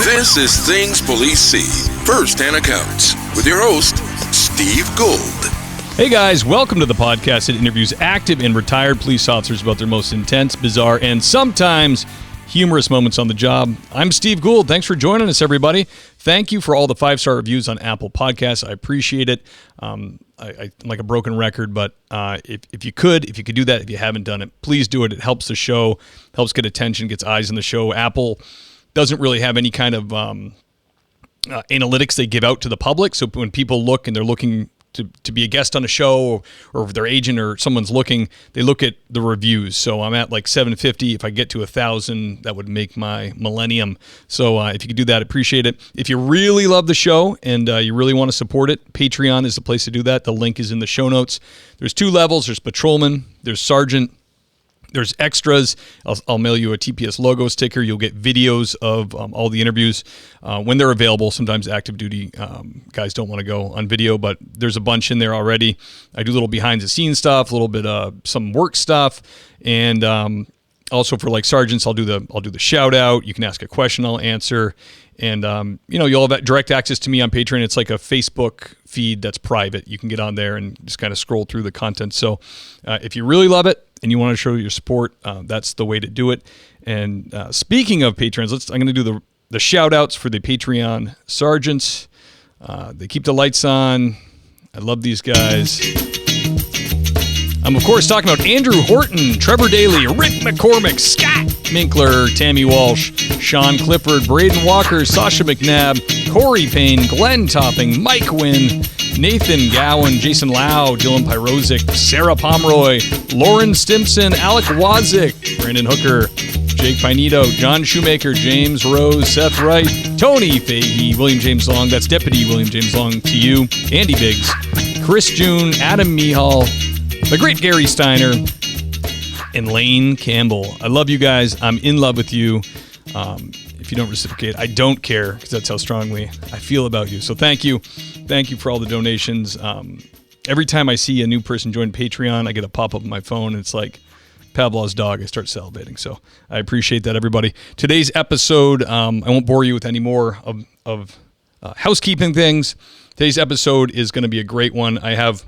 This is Things Police See, First-Hand Accounts, with your host, Steve Gould. Hey guys, welcome to the podcast that interviews active and retired police officers about their most intense, bizarre, and sometimes humorous moments on the job. I'm Steve Gould. Thanks for joining us, everybody. Thank you for all the 5-star reviews on Apple Podcasts. I appreciate it. I'm like a broken record, but if you could do that, if you haven't done it, please do it. It helps the show, helps get attention, gets eyes on the show. Apple doesn't really have any kind of analytics they give out to the public. So when people look and they're looking to be a guest on a show, or if their agent or someone's looking, they look at the reviews. So I'm at like 750. If I get to 1,000, that would make my millennium. So if you could do that, appreciate it. If you really love the show and you really want to support it, Patreon is the place to do that. The link is in the show notes. There's 2 levels. There's patrolman, there's sergeant, there's extras. I'll mail you a TPS logo sticker. You'll get videos of all the interviews when they're available. Sometimes active duty guys don't want to go on video, but there's a bunch in there already. I do a little behind the scenes stuff, a little bit some work stuff, and also for like sergeants, I'll do the shout out. You can ask a question, I'll answer, and you'll have direct access to me on Patreon. It's like a Facebook feed that's private. You can get on there and just kind of scroll through the content. So if you really love it and you want to show your support, that's the way to do it. And speaking of patrons, I'm going to do the shout outs for the Patreon sergeants. They keep the lights on. I love these guys. I'm, of course, talking about Andrew Horton, Trevor Daly, Rick McCormick, Scott Minkler, Tammy Walsh, Sean Clifford, Braden Walker, Sasha McNabb, Corey Payne, Glenn Topping, Mike Wynn, Nathan Gowan, Jason Lau, Dylan Pyrozik, Sarah Pomeroy, Lauren Stimson, Alec Wazik, Brandon Hooker, Jake Pinito, John Shoemaker, James Rose, Seth Wright, Tony Fahey, William James Long, that's Deputy William James Long to you, Andy Biggs, Chris June, Adam Mihal, the great Gary Steiner, and Lane Campbell. I love you guys. I'm in love with you. If you don't reciprocate, I don't care, because that's how strongly I feel about you. So thank you. Thank you for all the donations. Every time I see a new person join Patreon, I get a pop-up on my phone, and it's like Pavlov's dog. I start salivating. So I appreciate that, everybody. Today's episode, I won't bore you with any more of housekeeping things. Today's episode is going to be a great one. I have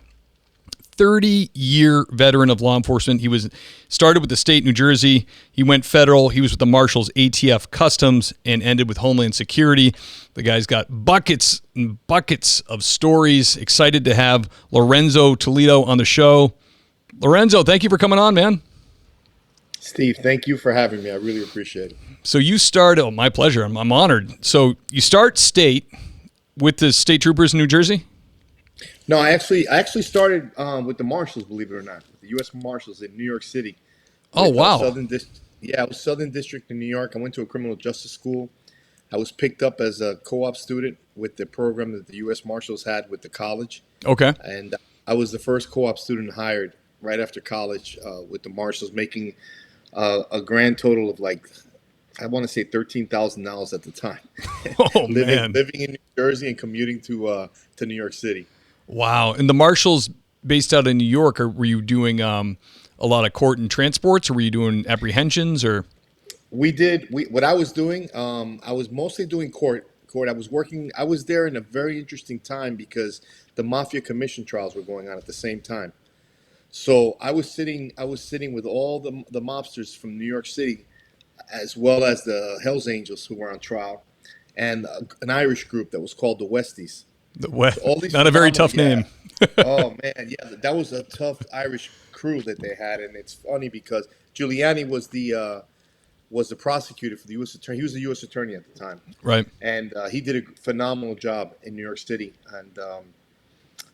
30-year veteran of law enforcement. He started with the state, New Jersey. He went federal. He was with the Marshals, ATF, Customs, and ended with Homeland Security. The guy's got buckets and buckets of stories. Excited to have Lorenzo Toledo on the show. Lorenzo, thank you for coming on, man. Steve, thank you for having me. I really appreciate it. So you start, my pleasure. I'm honored. So you start state with the state troopers in New Jersey? No, I actually started with the Marshals, believe it or not, with the U.S. Marshals in New York City. Oh, wow. I was Southern District in New York. I went to a criminal justice school. I was picked up as a co-op student with the program that the U.S. Marshals had with the college. Okay. And I was the first co-op student hired right after college with the Marshals, making a grand total of I want to say $13,000 at the time. Oh, man. Living in New Jersey and commuting to New York City. Wow. And the Marshals based out in New York, were you doing a lot of court and transports, or were you doing apprehensions, or? What I was doing, I was mostly doing court. I was there in a very interesting time because the Mafia Commission trials were going on at the same time. So I was sitting with all the mobsters from New York City, as well as the Hells Angels who were on trial, and an Irish group that was called the Westies. Not a very tough name. Oh man, yeah, that was a tough Irish crew that they had, and it's funny because Giuliani was the prosecutor for the U.S. attorney. He was the U.S. attorney at the time, right? And he did a phenomenal job in New York City. And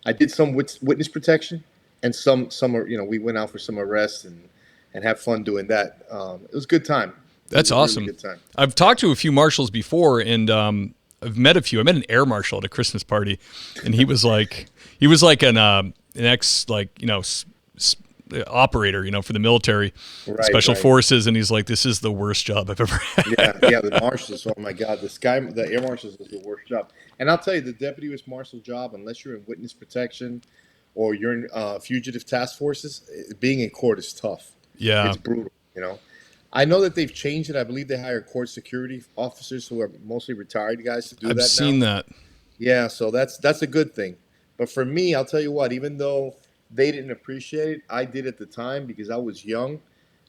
I did some witness protection, and some we went out for some arrests and had fun doing that. It was a good time. That's awesome. Really good time. I've talked to a few marshals before, and I've met a few. I met an air marshal at a Christmas party, and he was like an ex operator, for the military, special forces, and he's like, this is the worst job I've ever had. Yeah, the marshals. Oh my God, the air marshals is the worst job. And I'll tell you, the deputy U.S. marshal job, unless you're in witness protection or you're in fugitive task forces, being in court is tough. Yeah, it's brutal. I know that they've changed it. I believe they hire court security officers who are mostly retired guys to do I've that seen now. that. Yeah, so that's a good thing. But for me, I'll tell you what, even though they didn't appreciate it, I did at the time because I was young,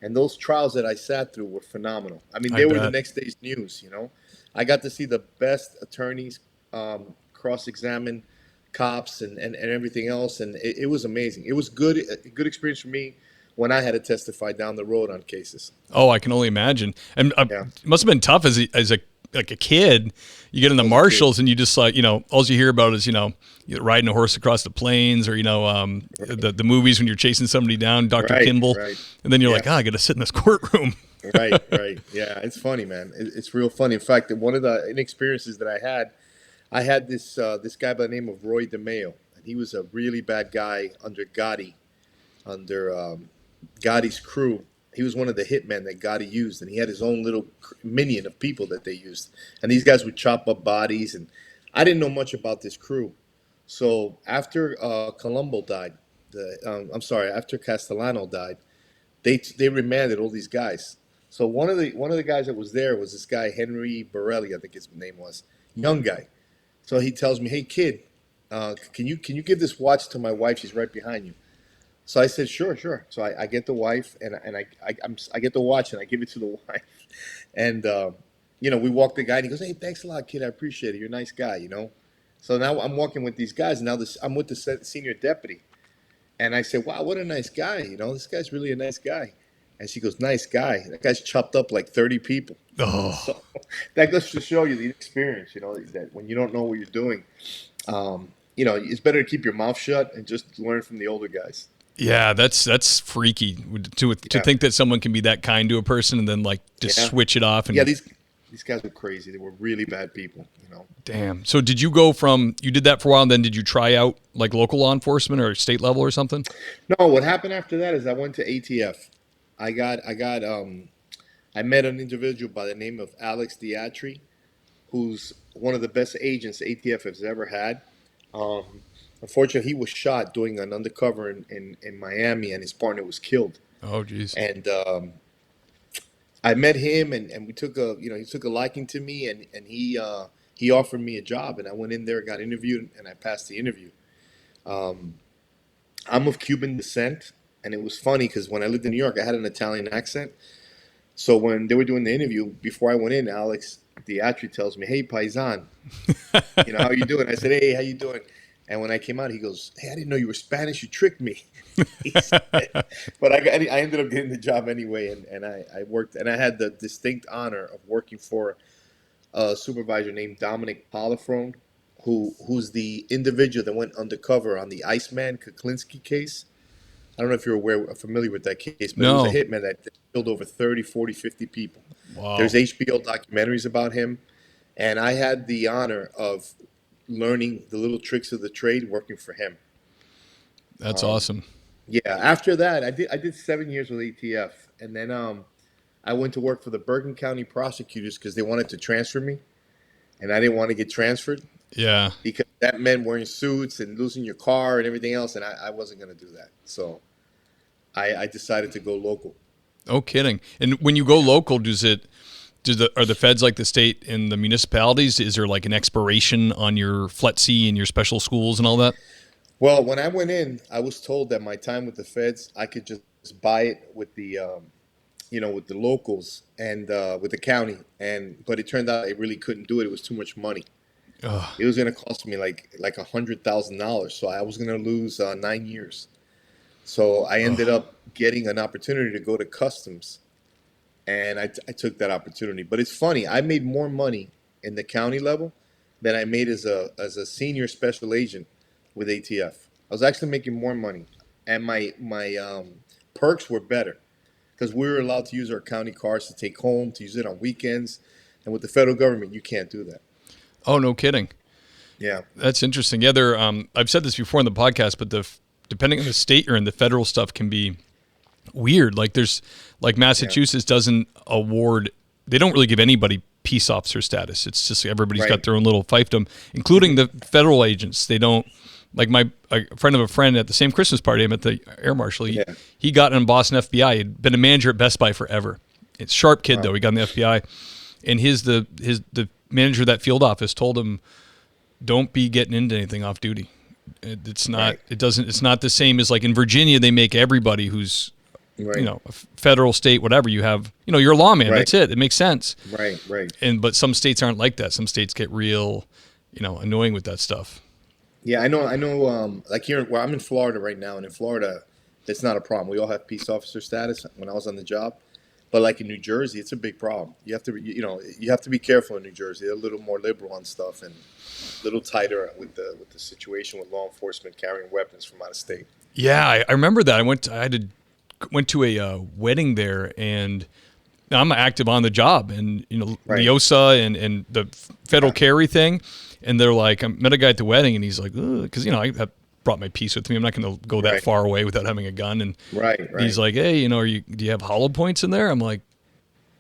and those trials that I sat through were phenomenal. I mean, I they were the bet. next day's news, you know. I got to see the best attorneys cross-examine cops and everything else, and it was amazing. It was a good experience for me when I had to testify down the road on cases. Oh, I can only imagine. And Yeah, it must have been tough as a like a kid. You get in the I was a kid. Marshals and you just like, all you hear about is, you riding a horse across the plains or, Right, the movies when you're chasing somebody down, Dr. right, Kimball. right. And then you're Yeah. like, I got to sit in this courtroom. Right, right. Yeah, it's funny, man. It's real funny. In fact, one of the inexperiences that I had this guy by the name of Roy DeMeo, and he was a really bad guy under Gotti, under Gotti's crew. He was one of the hitmen that Gotti used, and he had his own little minion of people that they used. And these guys would chop up bodies, and I didn't know much about this crew. So after Colombo died, after Castellano died, they remanded all these guys. So one of the guys that was there was this guy Henry Borelli, I think his name was, young guy. So he tells me, "Hey kid, can you give this watch to my wife? She's right behind you." So I said, "Sure, sure." So I get the wife and I get the watch and I give it to the wife, and we walk the guy and he goes, "Hey, thanks a lot, kid. I appreciate it. You're a nice guy, you know." So now I'm walking with these guys, and now I'm with the senior deputy. And I said, "Wow, what a nice guy! You know, this guy's really a nice guy." And she goes, "Nice guy. That guy's chopped up like 30 people." Oh, So that goes to show you the experience. You know that when you don't know what you're doing, it's better to keep your mouth shut and just learn from the older guys. yeah, that's freaky to Yeah, think that someone can be that kind to a person and then like just yeah, switch it off yeah. and These guys were crazy. They were really bad people. You know. damn. So did you go you did that for a while and then did you try out like local law enforcement or state level or something? No, what happened after that is I went to ATF. I met an individual by the name of Alex Diatri, who's one of the best agents ATF has ever had. Um, Unfortunately, he was shot doing an undercover in Miami, and his partner was killed. Oh, geez. And I met him, and we took he took a liking to me, and he offered me a job, and I went in there, got interviewed, and I passed the interview. Um, I'm of Cuban descent, and it was funny because when I lived in New York, I had an Italian accent. So when they were doing the interview, before I went in, Alex Diatri tells me, "Hey, paisan, how you doing?" I said, "Hey, how you doing?" And when I came out, he goes, "Hey, I didn't know you were Spanish. You tricked me." He said, but I ended up getting the job anyway, and I worked, and I had the distinct honor of working for a supervisor named Dominic Polifrone, who's the individual that went undercover on the Iceman Kuklinski case. I don't know if you're familiar with that case, but he was a No. hitman that killed over 30, 40, 50 people. There's Wow. HBO documentaries about him, and I had the honor of learning the little tricks of the trade working for him. That's Um, awesome. yeah, after that, I did 7 years with ATF, and then I went to work for the Bergen County prosecutors because they wanted to transfer me, and I didn't want to get transferred Yeah. because that meant wearing suits and losing your car and everything else, and I wasn't going to do that. So I decided to go local. No kidding. And when you go local, are the feds like the state and the municipalities? Is there like an expiration on your FLETC and your special schools and all that? Well, when I went in, I was told that my time with the feds, I could just buy it with with the locals and with the county, but it turned out I really couldn't do it. It was too much money. Ugh. It was going to cost me like $100,000, so I was going to lose 9 years. So I ended Ugh. up getting an opportunity to go to customs, and I took that opportunity. But it's funny, I made more money in the county level than I made as a senior special agent with ATF. I was actually making more money, and my perks were better because we were allowed to use our county cars to take home, to use it on weekends, and with the federal government, you can't do that. Oh, no kidding. Yeah, That's interesting. Yeah, I've said this before in the podcast, but depending on the state you're in, the federal stuff can be weird. Like yeah, Massachusetts doesn't award, they don't really give anybody peace officer status. It's just everybody's got right. their own little fiefdom, including the federal agents. They don't, like a friend of a friend at the same Christmas party I'm at the air marshal. He, Yeah, he got in Boston FBI. He'd been a manager at Best Buy forever. It's sharp kid Wow. though. He got in the FBI, and the manager of that field office told him, "Don't be getting into anything off duty. It's not. Right. It doesn't. It's not the same as like in Virginia. They make everybody who's Right. a federal, state, whatever. You have you're a lawman. Right. That's it. It makes sense. Right. Right. But some states aren't like that. Some states get real, annoying with that stuff. Yeah, I know. Like here, I'm in Florida right now, and in Florida, it's not a problem. We all have peace officer status when I was on the job. But like in New Jersey, it's a big problem. You have to, you have to be careful in New Jersey. They're a little more liberal on stuff and a little tighter with the situation with law enforcement carrying weapons from out of state. Yeah, I remember that. I went to a wedding there, and I'm active on the job, and Right. LEOSA and the federal carry thing, and they're like, I met a guy at the wedding, and he's like, because I have brought my piece with me. I'm not going to go that Right. far away without having a gun, and Right. he's like, hey, do you have hollow points in there? I'm like,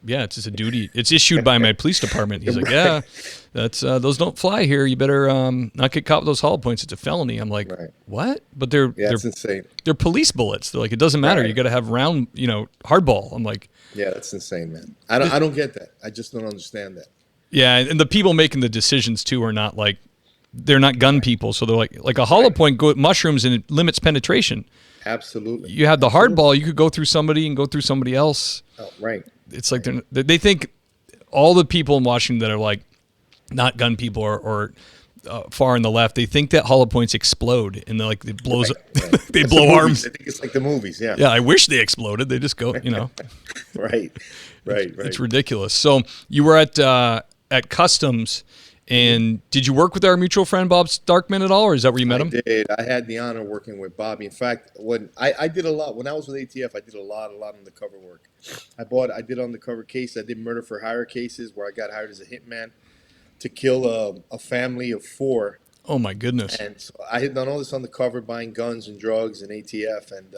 yeah, it's just a duty. It's issued by my police department. He's like, yeah, that's those don't fly here. You better not get caught with those hollow points. It's a felony. I'm like, Right. what? But they're It's insane. they're police bullets. They're like, it doesn't matter. Right. You got to have round, hardball. I'm like, Yeah, that's insane, man. I don't get that. I just don't understand that. yeah. And the people making the decisions too are not like, they're not gun people. So they're like a hollow point mushrooms and it limits penetration. Absolutely. You had the hardball. You could go through somebody and go through somebody else. Oh, right. It's like they think all the people in Washington that are like not gun people or far on the left, they think that hollow points explode and they're like it blows up. Right. They It's blow the movies. arms. I think it's like the movies. Yeah. Yeah, I wish they exploded. They just go, Right. Right. It's ridiculous. So you were at Customs, and did you work with our mutual friend Bob Starkman at all, or is that where you met him? I did. I had the honor of working with Bobby. In fact, when I did a lot when I was with ATF, I did a lot undercover work. I did undercover cases. I did murder for hire cases where I got hired as a hitman to kill a family of 4. Oh my goodness! And so I had done all this undercover, buying guns and drugs and ATF, and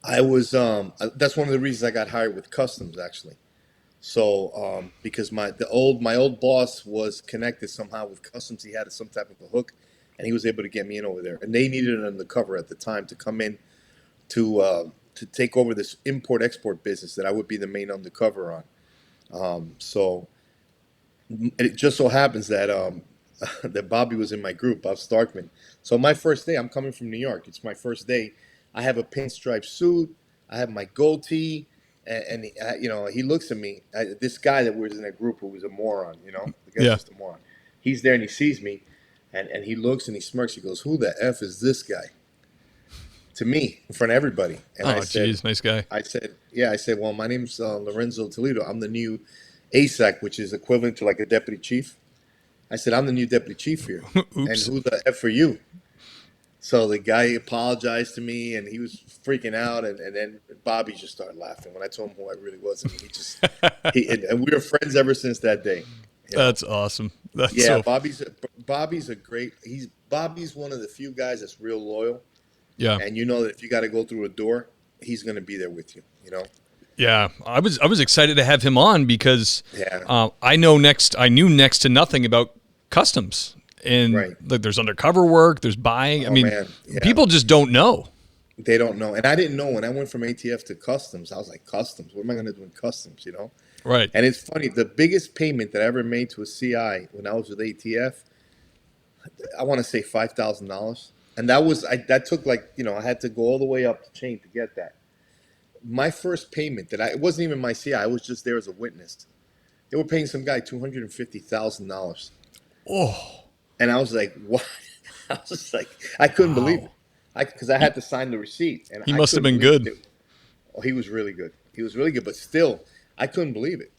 I was that's one of the reasons I got hired with Customs actually. So because my old boss was connected somehow with Customs, he had some type of a hook, and he was able to get me in over there. And they needed an undercover at the time to come in to take over this import export business that I would be the main undercover on. So it just so happens that that Bobby was in my group, Bob Starkman. So my first day, I'm coming from New York. It's my first day. I have a pinstripe suit. I have my goatee. And he looks at me. This guy that was in that group who was a moron, the guy's just a moron. He's there and he sees me, and he looks and he smirks. He goes, "Who the F is this guy?" To me, in front of everybody. And I said, geez, nice guy. I said, yeah. I said, well, my name's Lorenzo Toledo. I'm the new ASAC, which is equivalent to like a deputy chief. I said, I'm the new deputy chief here. And who the F are you? So the guy apologized to me, and he was freaking out, and then Bobby just started laughing when I told him who I really was, and and we were friends ever since that day. That's awesome. Bobby's a great. Bobby's one of the few guys that's real loyal. Yeah, and that if you got to go through a door, he's going to be there with you. Yeah, I was excited to have him on because I knew next to nothing about Customs. And like, there's undercover work, there's buying. People just don't know. They don't know. And I didn't know when I went from ATF to Customs. I was like, Customs? What am I going to do in Customs, Right. And it's funny. The biggest payment that I ever made to a CI when I was with ATF, I want to say $5,000. And that took I had to go all the way up the chain to get that. My first payment it wasn't even my CI. I was just there as a witness. They were paying some guy $250,000. Oh. And I was like, what? I was just like, I couldn't believe it. Because I had to sign the receipt. And he must have been good. Oh, he was really good. But still, I couldn't believe it.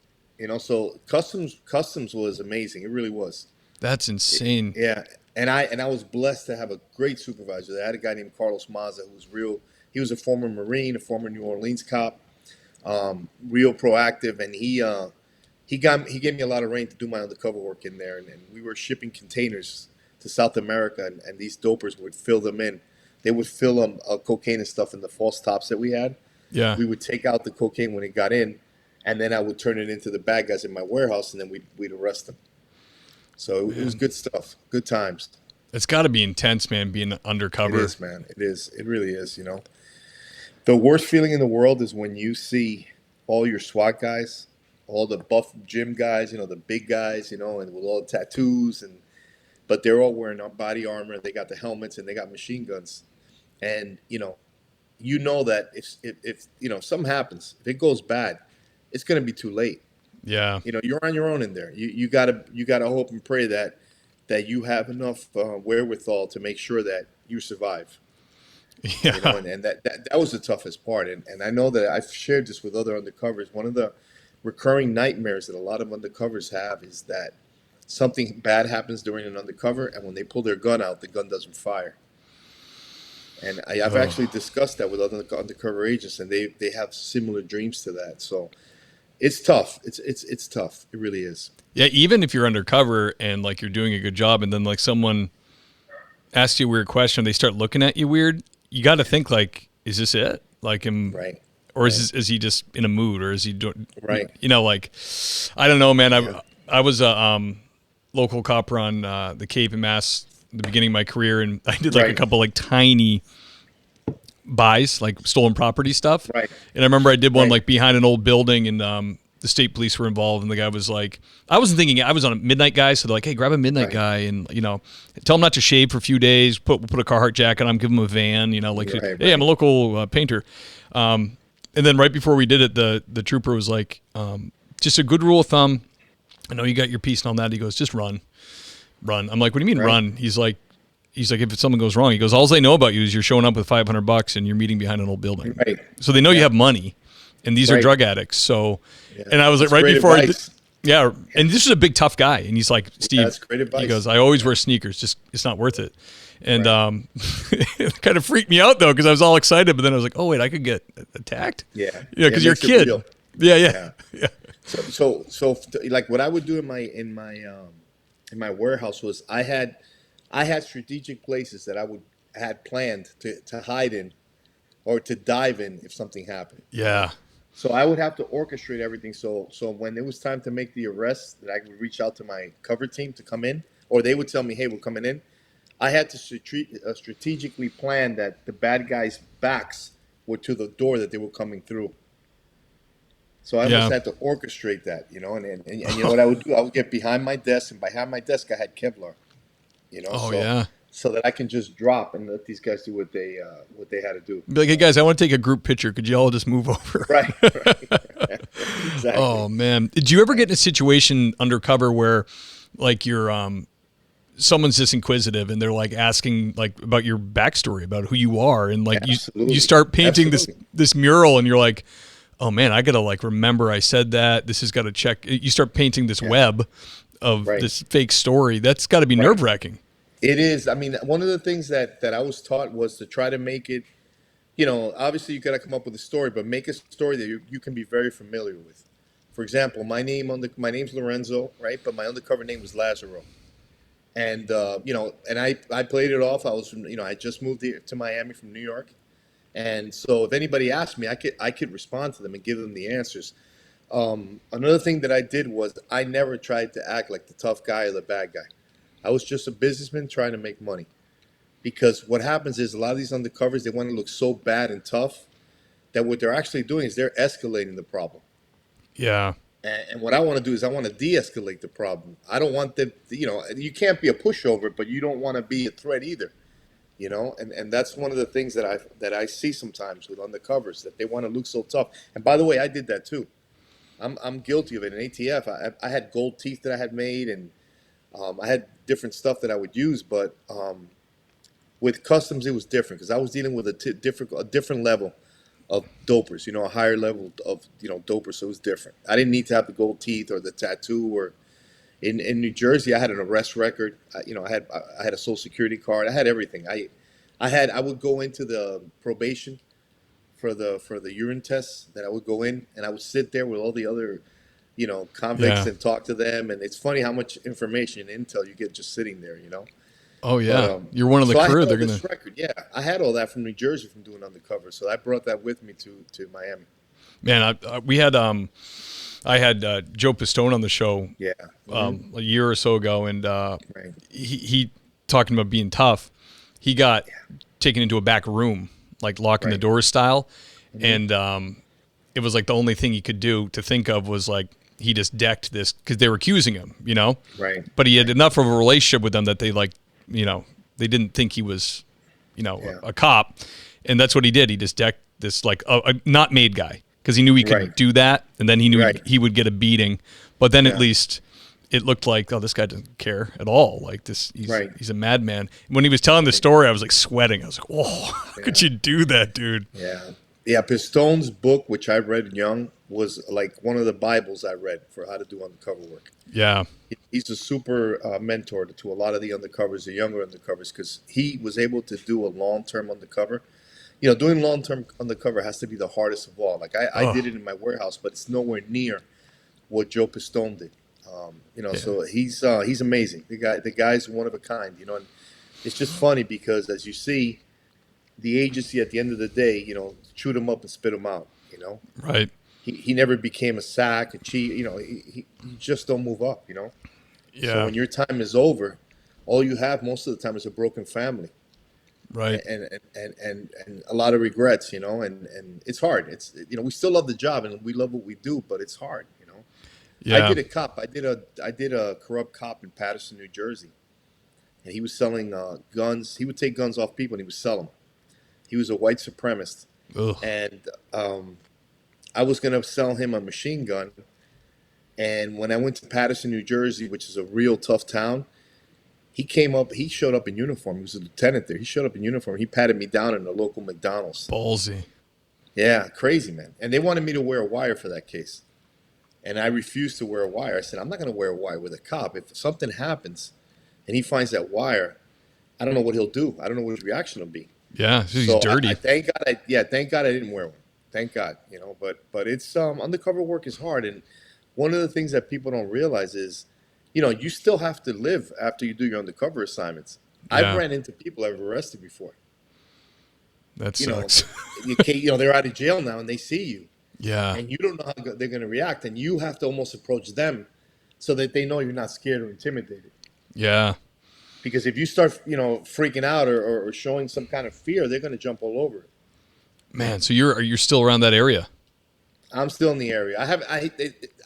So Customs was amazing. It really was. That's insane. Yeah. And I was blessed to have a great supervisor. I had a guy named Carlos Maza who was real. He was a former Marine, a former New Orleans cop, real proactive. And he gave me a lot of reign to do my undercover work in there, and we were shipping containers to South America, and these dopers would fill them in. They would fill them cocaine and stuff in the false tops that we had. Yeah. We would take out the cocaine when it got in, and then I would turn it into the bad guys in my warehouse, and then we'd arrest them. So it was good stuff, good times. It's got to be intense, man, being undercover. It is, man. It is. It really is, The worst feeling in the world is when you see all your SWAT guys, all the buff gym guys, the big guys, and with all the tattoos, but they're all wearing body armor. They got the helmets and they got machine guns, and that if something happens, if it goes bad, it's going to be too late. Yeah. You're on your own in there. You gotta hope and pray that you have enough wherewithal to make sure that you survive. Yeah. And that was the toughest part. And I know that I've shared this with other undercovers. One of the recurring nightmares that a lot of undercovers have is that something bad happens during an undercover, and when they pull their gun out, the gun doesn't fire. And I've actually discussed that with other undercover agents, and they have similar dreams to that. So it's tough. It's tough. It really is. Yeah, even if you're undercover and like you're doing a good job, and then like someone asks you a weird question, they start looking at you weird. You got to think like, is this it? Like, right? Or is he just in a mood, or is he doing right? Like, I don't know, man. I was a local copper on the Cape in Mass at the beginning of my career, and I did like a couple like tiny buys, like stolen property stuff. Right. And I remember I did one like behind an old building, and the state police were involved, and the guy was like, I wasn't thinking, I was on a midnight guy, so they're like, hey, grab a midnight guy, and tell him not to shave for a few days, put a Carhartt jacket on, give him a van, like, hey, I'm a local painter. And then right before we did it, the trooper was like, just a good rule of thumb, I know you got your piece and all that. He goes, just run. I'm like, what do you mean run? He's like, if something goes wrong, he goes, all they know about you is you're showing up with $500 and you're meeting behind an old building. Right. So they know you have money, and these are drug addicts. So, and I was like, right before and this is a big tough guy, and he's like, Steve, that's great advice. He goes, I always wear sneakers, just it's not worth it. And it kind of freaked me out though, because I was all excited, but then I was like, oh wait, I could get attacked. Yeah, because you're a kid. Yeah. So like what I would do in my warehouse was I had strategic places that I had planned to hide in or to dive in if something happened. Yeah. So I would have to orchestrate everything. So when it was time to make the arrest, that I would reach out to my cover team to come in, or they would tell me, hey, we're coming in. I had to strategically plan that the bad guys' backs were to the door that they were coming through. So I almost had to orchestrate that, and you know what I would do? I would get behind my desk, and behind my desk I had Kevlar, so that I can just drop and let these guys do what they had to do. Be like, hey guys, I want to take a group picture. Could you all just move over? Right. Exactly. Oh man, did you ever get in a situation undercover where, like, you're someone's just inquisitive and they're like asking like about your backstory, about who you are, and like you start painting this mural, and you're like, oh man, I gotta like remember I said that. This has got to check. You start painting this web of this fake story. That's got to be nerve wracking. It is. I mean, one of the things that I was taught was to try to make it, obviously you got to come up with a story, but make a story that you can be very familiar with. For example, my name's Lorenzo, right? But my undercover name was Lazaro. And, and I played it off. I was from, I just moved here to Miami from New York. And so if anybody asked me, I could respond to them and give them the answers. Another thing that I did was I never tried to act like the tough guy or the bad guy. I was just a businessman trying to make money. Because what happens is a lot of these undercovers, they want to look so bad and tough that what they're actually doing is they're escalating the problem. Yeah. And what I want to do is I want to de-escalate the problem. I don't want them, you can't be a pushover, but you don't want to be a threat either. And that's one of the things that I see sometimes with undercovers, that they want to look so tough. And by the way, I did that too. I'm guilty of it. In ATF, I had gold teeth that I had made, and I had different stuff that I would use. But with customs, it was different because I was dealing with a different level of dopers. A higher level of dopers, so it was different. I didn't need to have the gold teeth or the tattoo. Or in New Jersey, I had an arrest record. I had a social security card. I had everything. I would go into the probation for the urine tests. That I would go in and I would sit there with all the other convicts and talk to them. And it's funny how much information and intel you get just sitting there. Oh yeah, but, you're one of the crew. They're gonna record. Yeah, I had all that from New Jersey from doing undercover, so I brought that with me to Miami. Man, I had Joe Pistone on the show a year or so ago, and he talking about being tough. He got taken into a back room, like locking the doors style, and it was like the only thing he could do to think of was like he just decked this because they were accusing him, you know? Right. But he had enough of a relationship with them that they like, you know, they didn't think he was, you know, a cop. And that's what he did. He just decked this like a not made guy because he knew he could do that. And then he knew he would get a beating. But then at least it looked like, oh, this guy doesn't care at all. Like this, he's a madman. When he was telling the story, I was like sweating. I was like, oh, how could you do that, dude? Yeah. Yeah, Pistone's book, which I read young, was like one of the Bibles I read for how to do undercover work. Yeah. He's a super mentor to a lot of the undercovers, the younger undercovers, because he was able to do a long-term undercover. You know, doing long-term undercover has to be the hardest of all. Like I did it in my warehouse, but it's nowhere near what Joe Pistone did. You know, so he's amazing. The guy's one of a kind. You know, and it's just funny because as you see, the agency at the end of the day, you know, chewed him up and spit him out. You know, right. He never became a sack, a cheat. You know, he just don't move up. You know, So when your time is over, all you have most of the time is a broken family. Right. And a lot of regrets, you know, and it's hard. It's, you know, we still love the job and we love what we do, but it's hard, you know. Yeah. I did a cop. I did a corrupt cop in Patterson, New Jersey, and he was selling guns. He would take guns off people and he would sell them. He was a white supremacist. Ugh. And I was going to sell him a machine gun. And when I went to Patterson, New Jersey, which is a real tough town, he showed up in uniform. He was a lieutenant there. He showed up in uniform. He patted me down in a local McDonald's. Ballsy. Yeah, crazy, man. And they wanted me to wear a wire for that case. And I refused to wear a wire. I said, I'm not going to wear a wire with a cop. If something happens and he finds that wire, I don't know what he'll do. I don't know what his reaction will be. Yeah, he's so dirty. Thank God I didn't wear one. Thank God, you know. But it's undercover work is hard, and one of the things that people don't realize is, you know, you still have to live after you do your undercover assignments. Yeah. I've ran into people I've arrested before. That You know, sucks. you know, they're out of jail now and they see you, Yeah. and you don't know how they're going to react, and you have to almost approach them so that they know you're not scared or intimidated. Yeah. Because if you start, you know, freaking out or showing some kind of fear, they're going to jump all over it. Man, so you're still around that area? I'm still in the area.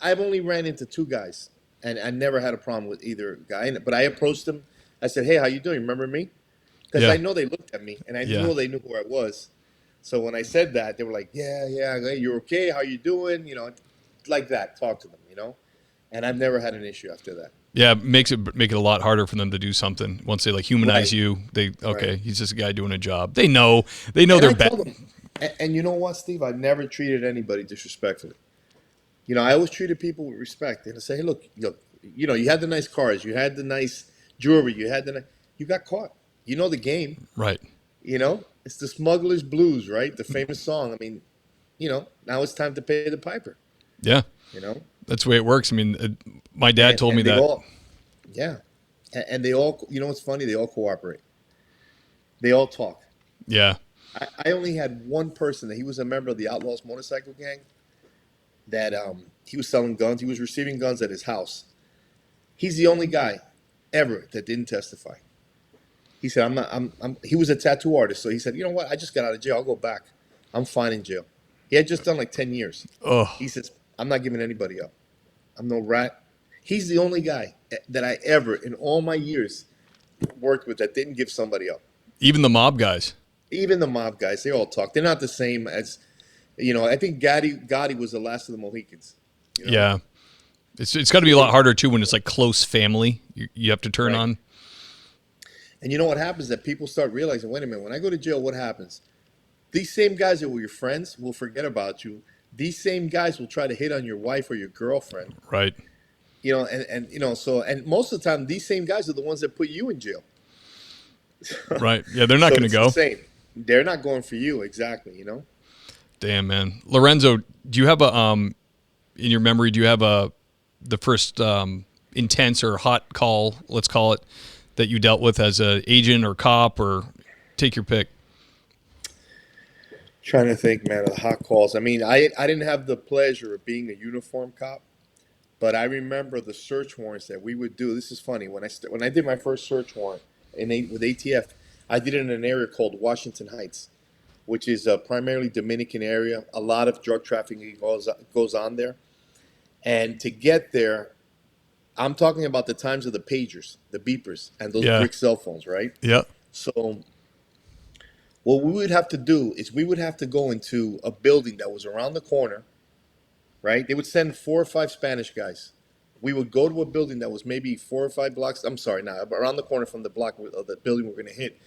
I've only ran into two guys, and I never had a problem with either guy. But I approached them. I said, "Hey, how you doing? Remember me?" Because I know they looked at me, and I knew they knew who I was. So when I said that, they were like, "Yeah, hey, you're okay? How you doing?" You know, like that. Talk to them, you know. And I've never had an issue after that. Yeah, make it a lot harder for them to do something once they like humanize you. They Right. he's just a guy doing a job. They know they're bad. And you know what, Steve? I've never treated anybody disrespectfully. You know, I always treated people with respect. And I say, hey, look, you know, you had the nice cars, you had the nice jewelry, you got caught. You know the game. Right. You know, it's the smuggler's blues, right? The famous song. I mean, you know, now it's time to pay the piper. Yeah. You know, that's the way it works. I mean, my dad told me that. And they all, you know, what's funny? They all cooperate. They all talk. Yeah. I only had one person that he was a member of the Outlaws motorcycle gang that he was selling guns. He was receiving guns at his house. He's the only guy ever that didn't testify. He said, he was a tattoo artist. So he said, you know what? I just got out of jail. I'll go back. I'm fine in jail. He had just done like 10 years. Oh. He says, I'm not giving anybody up. I'm no rat. He's the only guy that I ever, in all my years, worked with that didn't give somebody up. Even the mob guys. Even the mob guys, they all talk. They're not the same as, you know, I think Gotti was the last of the Mohicans. You know? Yeah. It's got to be a lot harder, too, when it's like close family you have to turn on. And you know what happens? That people start realizing, wait a minute, when I go to jail, what happens? These same guys that were your friends will forget about you. These same guys will try to hit on your wife or your girlfriend. Right. You know, and you know, so, and most of the time, these same guys are the ones that put you in jail. Right. Yeah, they're not going to go. The same. They're not going for you, exactly, you know? Damn, man. Lorenzo, do you have in your memory, the first intense or hot call, let's call it, that you dealt with as an agent or cop, or take your pick? Trying to think, man, of the hot calls. I mean, I didn't have the pleasure of being a uniform cop, but I remember the search warrants that we would do. This is funny. When I did my first search warrant with ATF, I did it in an area called Washington Heights. which is a primarily Dominican area. A lot of drug trafficking goes on there. And to get there, I'm talking about the times of the pagers, the beepers, and those Yeah. brick cell phones, right? Yeah. So what we would have to do is we would have to go into a building that was around the corner, right? They would send 4 or 5 Spanish guys. We would go to a building that was maybe 4 or 5 blocks. I'm sorry, now around the corner from the block of the building we're going to hit.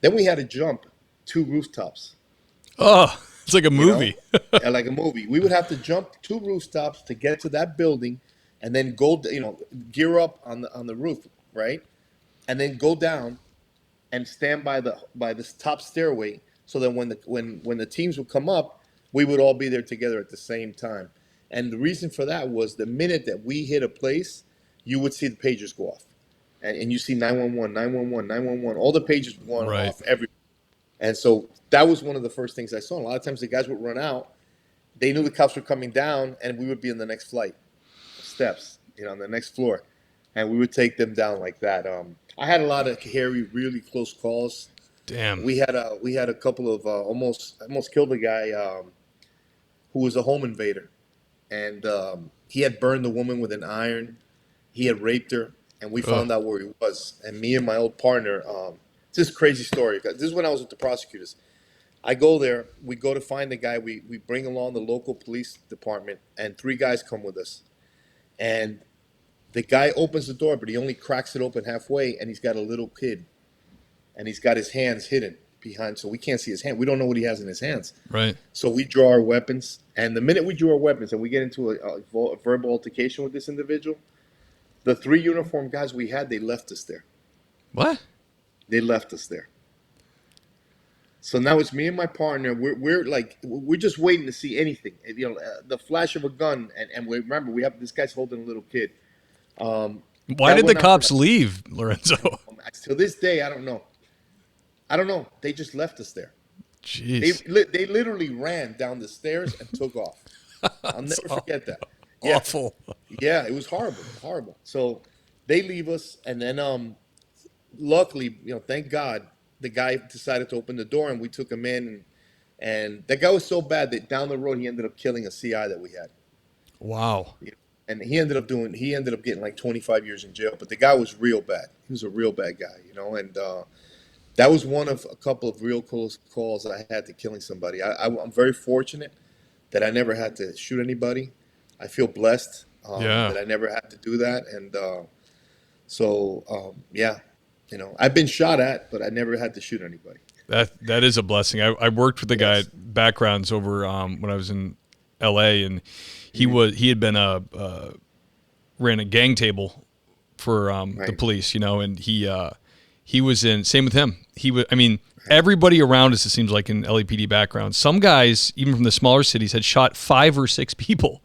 Then we had to jump 2 rooftops. Oh, it's like a movie. Yeah, like a movie. We would have to jump 2 rooftops to get to that building, and then go, gear up on the roof, right? And then go down and stand by this top stairway, so that when the teams would come up, we would all be there together at the same time. And the reason for that was the minute that we hit a place, you would see the pagers go off, and you see 911, 911, 911. All the pagers were going off everywhere. And so that was one of the first things I saw. And a lot of times the guys would run out. They knew the cops were coming down, and we would be in the next flight of steps, on the next floor, and we would take them down like that. I had a lot of hairy, really close calls. Damn. We had a couple of almost killed a guy who was a home invader, and he had burned the woman with an iron. He had raped her, and we found out where he was. And me and my old partner, it's this crazy story. This is when I was with the prosecutors. I go there. We go to find the guy. We bring along the local police department, and 3 guys come with us. And the guy opens the door, but he only cracks it open halfway, and he's got a little kid. And he's got his hands hidden behind, so we can't see his hand. We don't know what he has in his hands. Right. So we draw our weapons, and the minute we drew our weapons and we get into a verbal altercation with this individual, the 3 uniformed guys we had, they left us there. What? They left us there. So now it's me and my partner. We're just waiting to see anything. The flash of a gun, and we remember we have this guy's holding a little kid. Why did the cops leave, Lorenzo? To this day, I don't know. They just left us there. Jeez. They literally ran down the stairs and took off. I'll never forget that. Yeah. Awful. Yeah, it was horrible. So they leave us, and then luckily, thank God, the guy decided to open the door, and we took him in. And that guy was so bad that down the road he ended up killing a CI that we had. Wow. And he ended up getting like 25 years in jail. But the guy was real bad. He was a real bad guy, and that was one of a couple of real close calls that I had to killing somebody. I'm very fortunate that I never had to shoot anybody. I feel blessed that I never had to do that. And I've been shot at, but I never had to shoot anybody. That is a blessing. I worked with the guy at Backgrounds over when I was in L.A. and he had been ran a gang table for the police, and he was in. Same with him. Everybody around us, it seems like, in LAPD Backgrounds. Some guys, even from the smaller cities, had shot 5 or 6 people.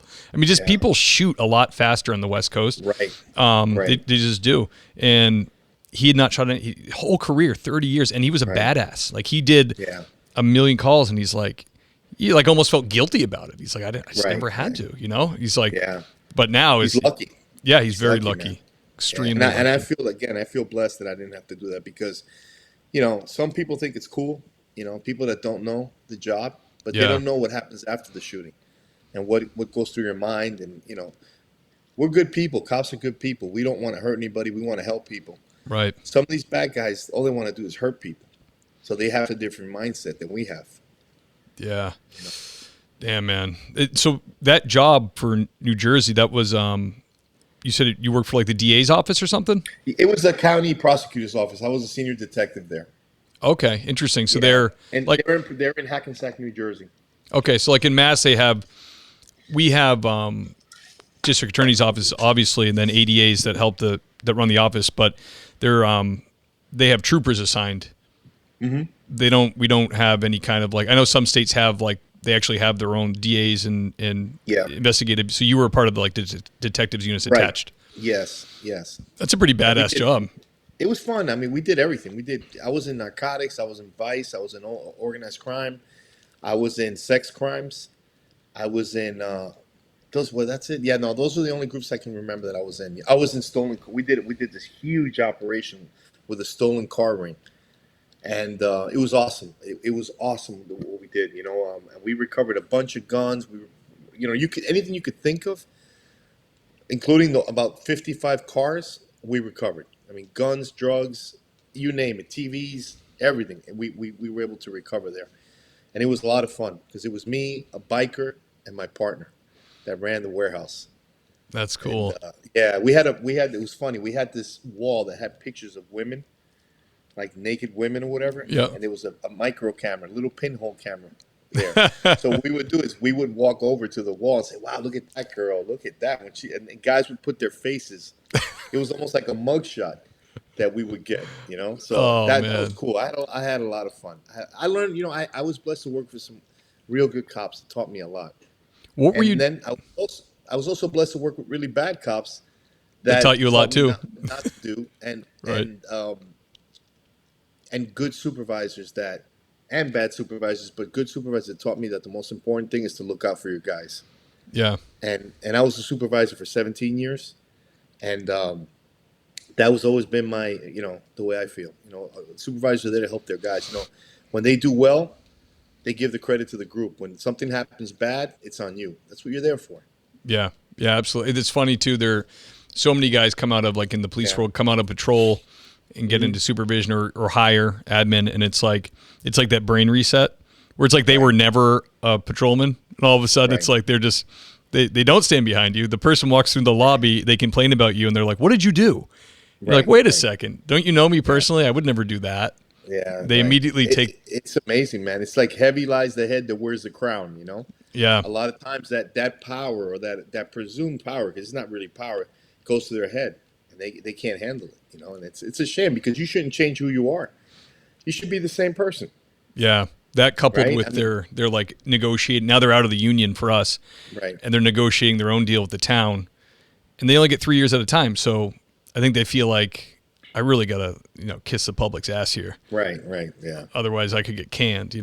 People shoot a lot faster on the West Coast. Right. They just do. And he had not shot any whole career, 30 years, and he was a badass. Like, he did a million calls, and he almost felt guilty about it. He's like, I just never had to, He's like, but now he's lucky. Yeah, he's very lucky. Extremely lucky. And I feel blessed that I didn't have to do that because, some people think it's cool, people that don't know the job, but they don't know what happens after the shooting and what goes through your mind. And, we're good people. Cops are good people. We don't want to hurt anybody. We want to help people. Right. Some of these bad guys, all they want to do is hurt people. So they have a different mindset than we have. Yeah. Damn, man. So that job for New Jersey, that was, you said you worked for like the DA's office or something? It was the county prosecutor's office. I was a senior detective there. Okay, interesting. So they're in Hackensack, New Jersey. Okay, so like in Mass, we have district attorney's office, obviously, and then ADAs that run the office, but they have troopers assigned. Mm-hmm. We don't have any kind of I know some states have they actually have their own DAs and investigative. So you were a part of the detectives units attached. Yes. That's a pretty badass job. It was fun. We did everything. I was in narcotics. I was in vice. I was in organized crime. I was in sex crimes. I was in that's it. Yeah, no, those were the only groups I can remember that I was in. I was in stolen. We did this huge operation with a stolen car ring, and it was awesome. It was awesome what we did. And we recovered a bunch of guns. You could anything you could think of, including about 55 cars. We recovered. I mean, guns, drugs, you name it, TVs, everything. And we were able to recover there, and it was a lot of fun because it was me, a biker, and my partner that ran the warehouse. That's cool. And, yeah, we had it was funny. We had this wall that had pictures of women, like naked women or whatever. Yeah. And there was a micro camera, a little pinhole camera there. So what we would do is we would walk over to the wall and say, "Wow, look at that girl! Look at that!" And guys would put their faces. It was almost like a mugshot that we would get, So that was cool. I had a lot of fun. I learned, I was blessed to work for some real good cops that taught me a lot. What were you? Then I was also blessed to work with really bad cops that taught you a lot too. Not to do, and right. And good supervisors and bad supervisors, but good supervisors that taught me that the most important thing is to look out for your guys. Yeah. And I was a supervisor for 17 years, and that was always been my, the way I feel. Supervisors are there to help their guys. When they do well, they give the credit to the group. When something happens bad, it's on you. That's what you're there for. Yeah. Yeah, absolutely. It's funny too. There so many guys come out of, like, in the police world, come out of patrol and get into supervision or higher admin, and it's like that brain reset where it's like they were never a patrolman, and all of a sudden it's like they're just they don't stand behind you. The person walks through the lobby, they complain about you, and they're like, "What did you do?" You're like, "Wait a second, don't you know me personally? I would never do that." Yeah, they immediately take. It's amazing, man. It's like heavy lies the head that wears the crown. Yeah. A lot of times that power or that presumed power, because it's not really power, goes to their head, and they can't handle it. And it's a shame because you shouldn't change who you are. You should be the same person. Yeah. That coupled with they're like negotiating. Now they're out of the union for us. Right. And they're negotiating their own deal with the town. And they only get 3 years at a time. So I think they feel like I really got to, kiss the public's ass here. Right, yeah. Otherwise I could get canned,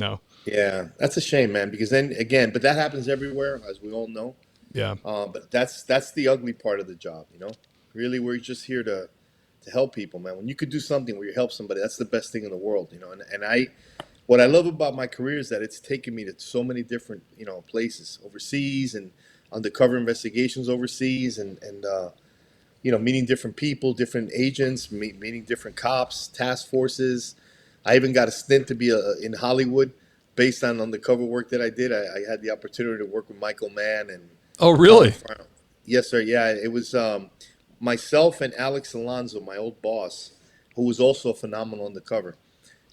Yeah, that's a shame, man, because then again, but that happens everywhere, as we all know. Yeah. But that's the ugly part of the job, Really, we're just here to help people, man. When you could do something where you help somebody, that's the best thing in the world, And what I love about my career is that it's taken me to so many different, places overseas and undercover investigations overseas, and meeting different people, different agents, meeting different cops, task forces. I even got a stint to be in Hollywood based on undercover work that I did. I had the opportunity to work with Michael Mann and. Oh, really? Yes, sir. Yeah, it was myself and Alex Alonso, my old boss, who was also a phenomenal undercover.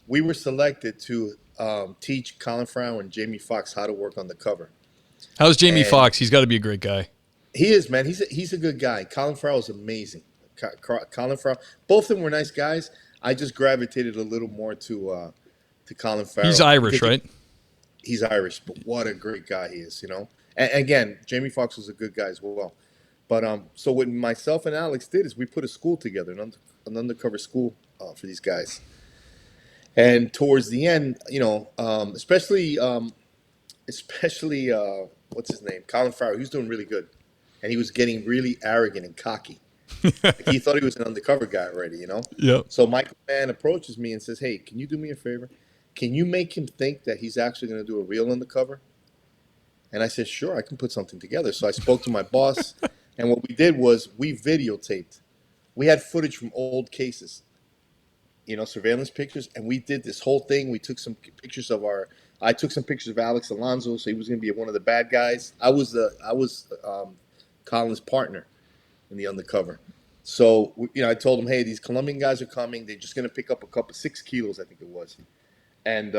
We were selected to teach Colin Farrell and Jamie Foxx how to work undercover. How's Jamie Foxx? He's got to be a great guy. He is, man. He's a good guy. Colin Farrell is amazing. Colin Farrell. Both of them were nice guys. I just gravitated a little more to Colin Farrell. He's Irish, right? He's Irish, but what a great guy he is, And again, Jamie Foxx was a good guy as well. But so what myself and Alex did is we put a school together, an undercover school for these guys. And towards the end, especially what's his name, Colin Farrell, he was doing really good, and he was getting really arrogant and cocky. Like he thought he was an undercover guy already, Yeah. So Michael Mann approaches me and says, "Hey, can you do me a favor? Can you make him think that he's actually going to do a real undercover?" And I said, "Sure, I can put something together." So I spoke to my boss, and what we did was we videotaped. We had footage from old cases, surveillance pictures, and we did this whole thing. We took some pictures I took some pictures of Alex Alonso, so he was going to be one of the bad guys. I was Colin's partner in the undercover. So, I told him, "Hey, these Colombian guys are coming. They're just going to pick up a couple, 6 kilos, I think it was." And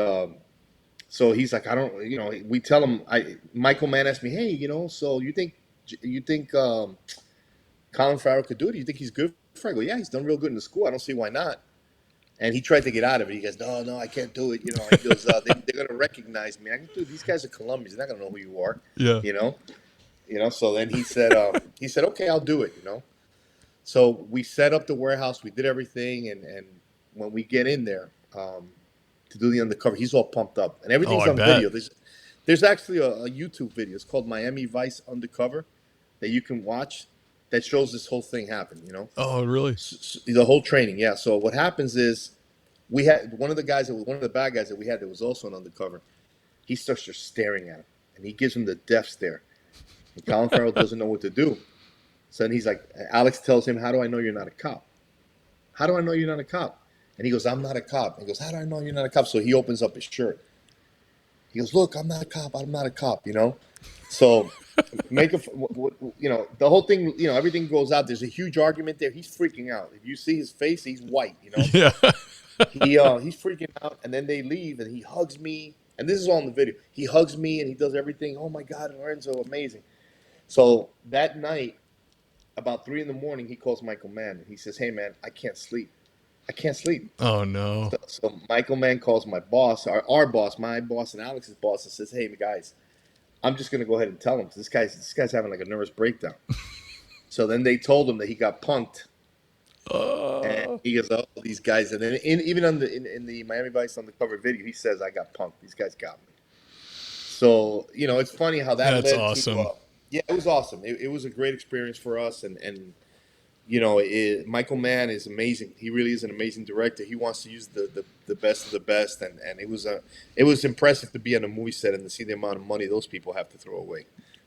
so he's like, "I don't," we tell him, Michael Mann asked me, "Hey, so you think Colin Farrell could do it? Do you think he's good for it?" I go, "Yeah, he's done real good in the school. I don't see why not." And he tried to get out of it. He goes, "No, I can't do it." He goes, "They're going to recognize me." I go, "Dude, these guys are Colombians. They're not going to know who you are." Yeah. So then he said, "Okay, I'll do it." So we set up the warehouse. We did everything, and when we get in there to do the undercover, he's all pumped up, and everything's on video. There's actually a YouTube video. It's called Miami Vice Undercover that you can watch that shows this whole thing happen. Oh, really? The whole training, yeah. So what happens is we had one of the bad guys that we had that was also an undercover. He starts just staring at him, and he gives him the death stare. And Colin Farrell doesn't know what to do. So then he's like, Alex tells him, "How do I know you're not a cop? How do I know you're not a cop?" And he goes, "I'm not a cop." And he goes, "How do I know you're not a cop?" So he opens up his shirt. He goes, "Look, I'm not a cop. I'm not a cop." So the whole thing. Everything goes out. There's a huge argument there. He's freaking out. If you see his face, he's white. Yeah. He's freaking out, and then they leave, and he hugs me. And this is all in the video. He hugs me, and he does everything. Oh my God, Lorenzo, amazing. So that night, about 3 a.m, he calls Michael Mann, and he says, "Hey man, I can't sleep. I can't sleep." Oh no. So Michael Mann calls my boss, our boss, my boss, and Alex's boss, and says, "Hey guys, I'm just gonna go ahead and tell him, 'cause this guy's having like a nervous breakdown." So then they told him that he got punked. And he goes, "Oh, these guys!" And then even in the Miami Vice undercover video, he says, "I got punked. These guys got me." So it's funny how that That's led awesome. to. Yeah, it was awesome. It was a great experience for us, and Michael Mann is amazing. He really is an amazing director. He wants to use the best of the best, and it was impressive to be on a movie set and to see the amount of money those people have to throw away.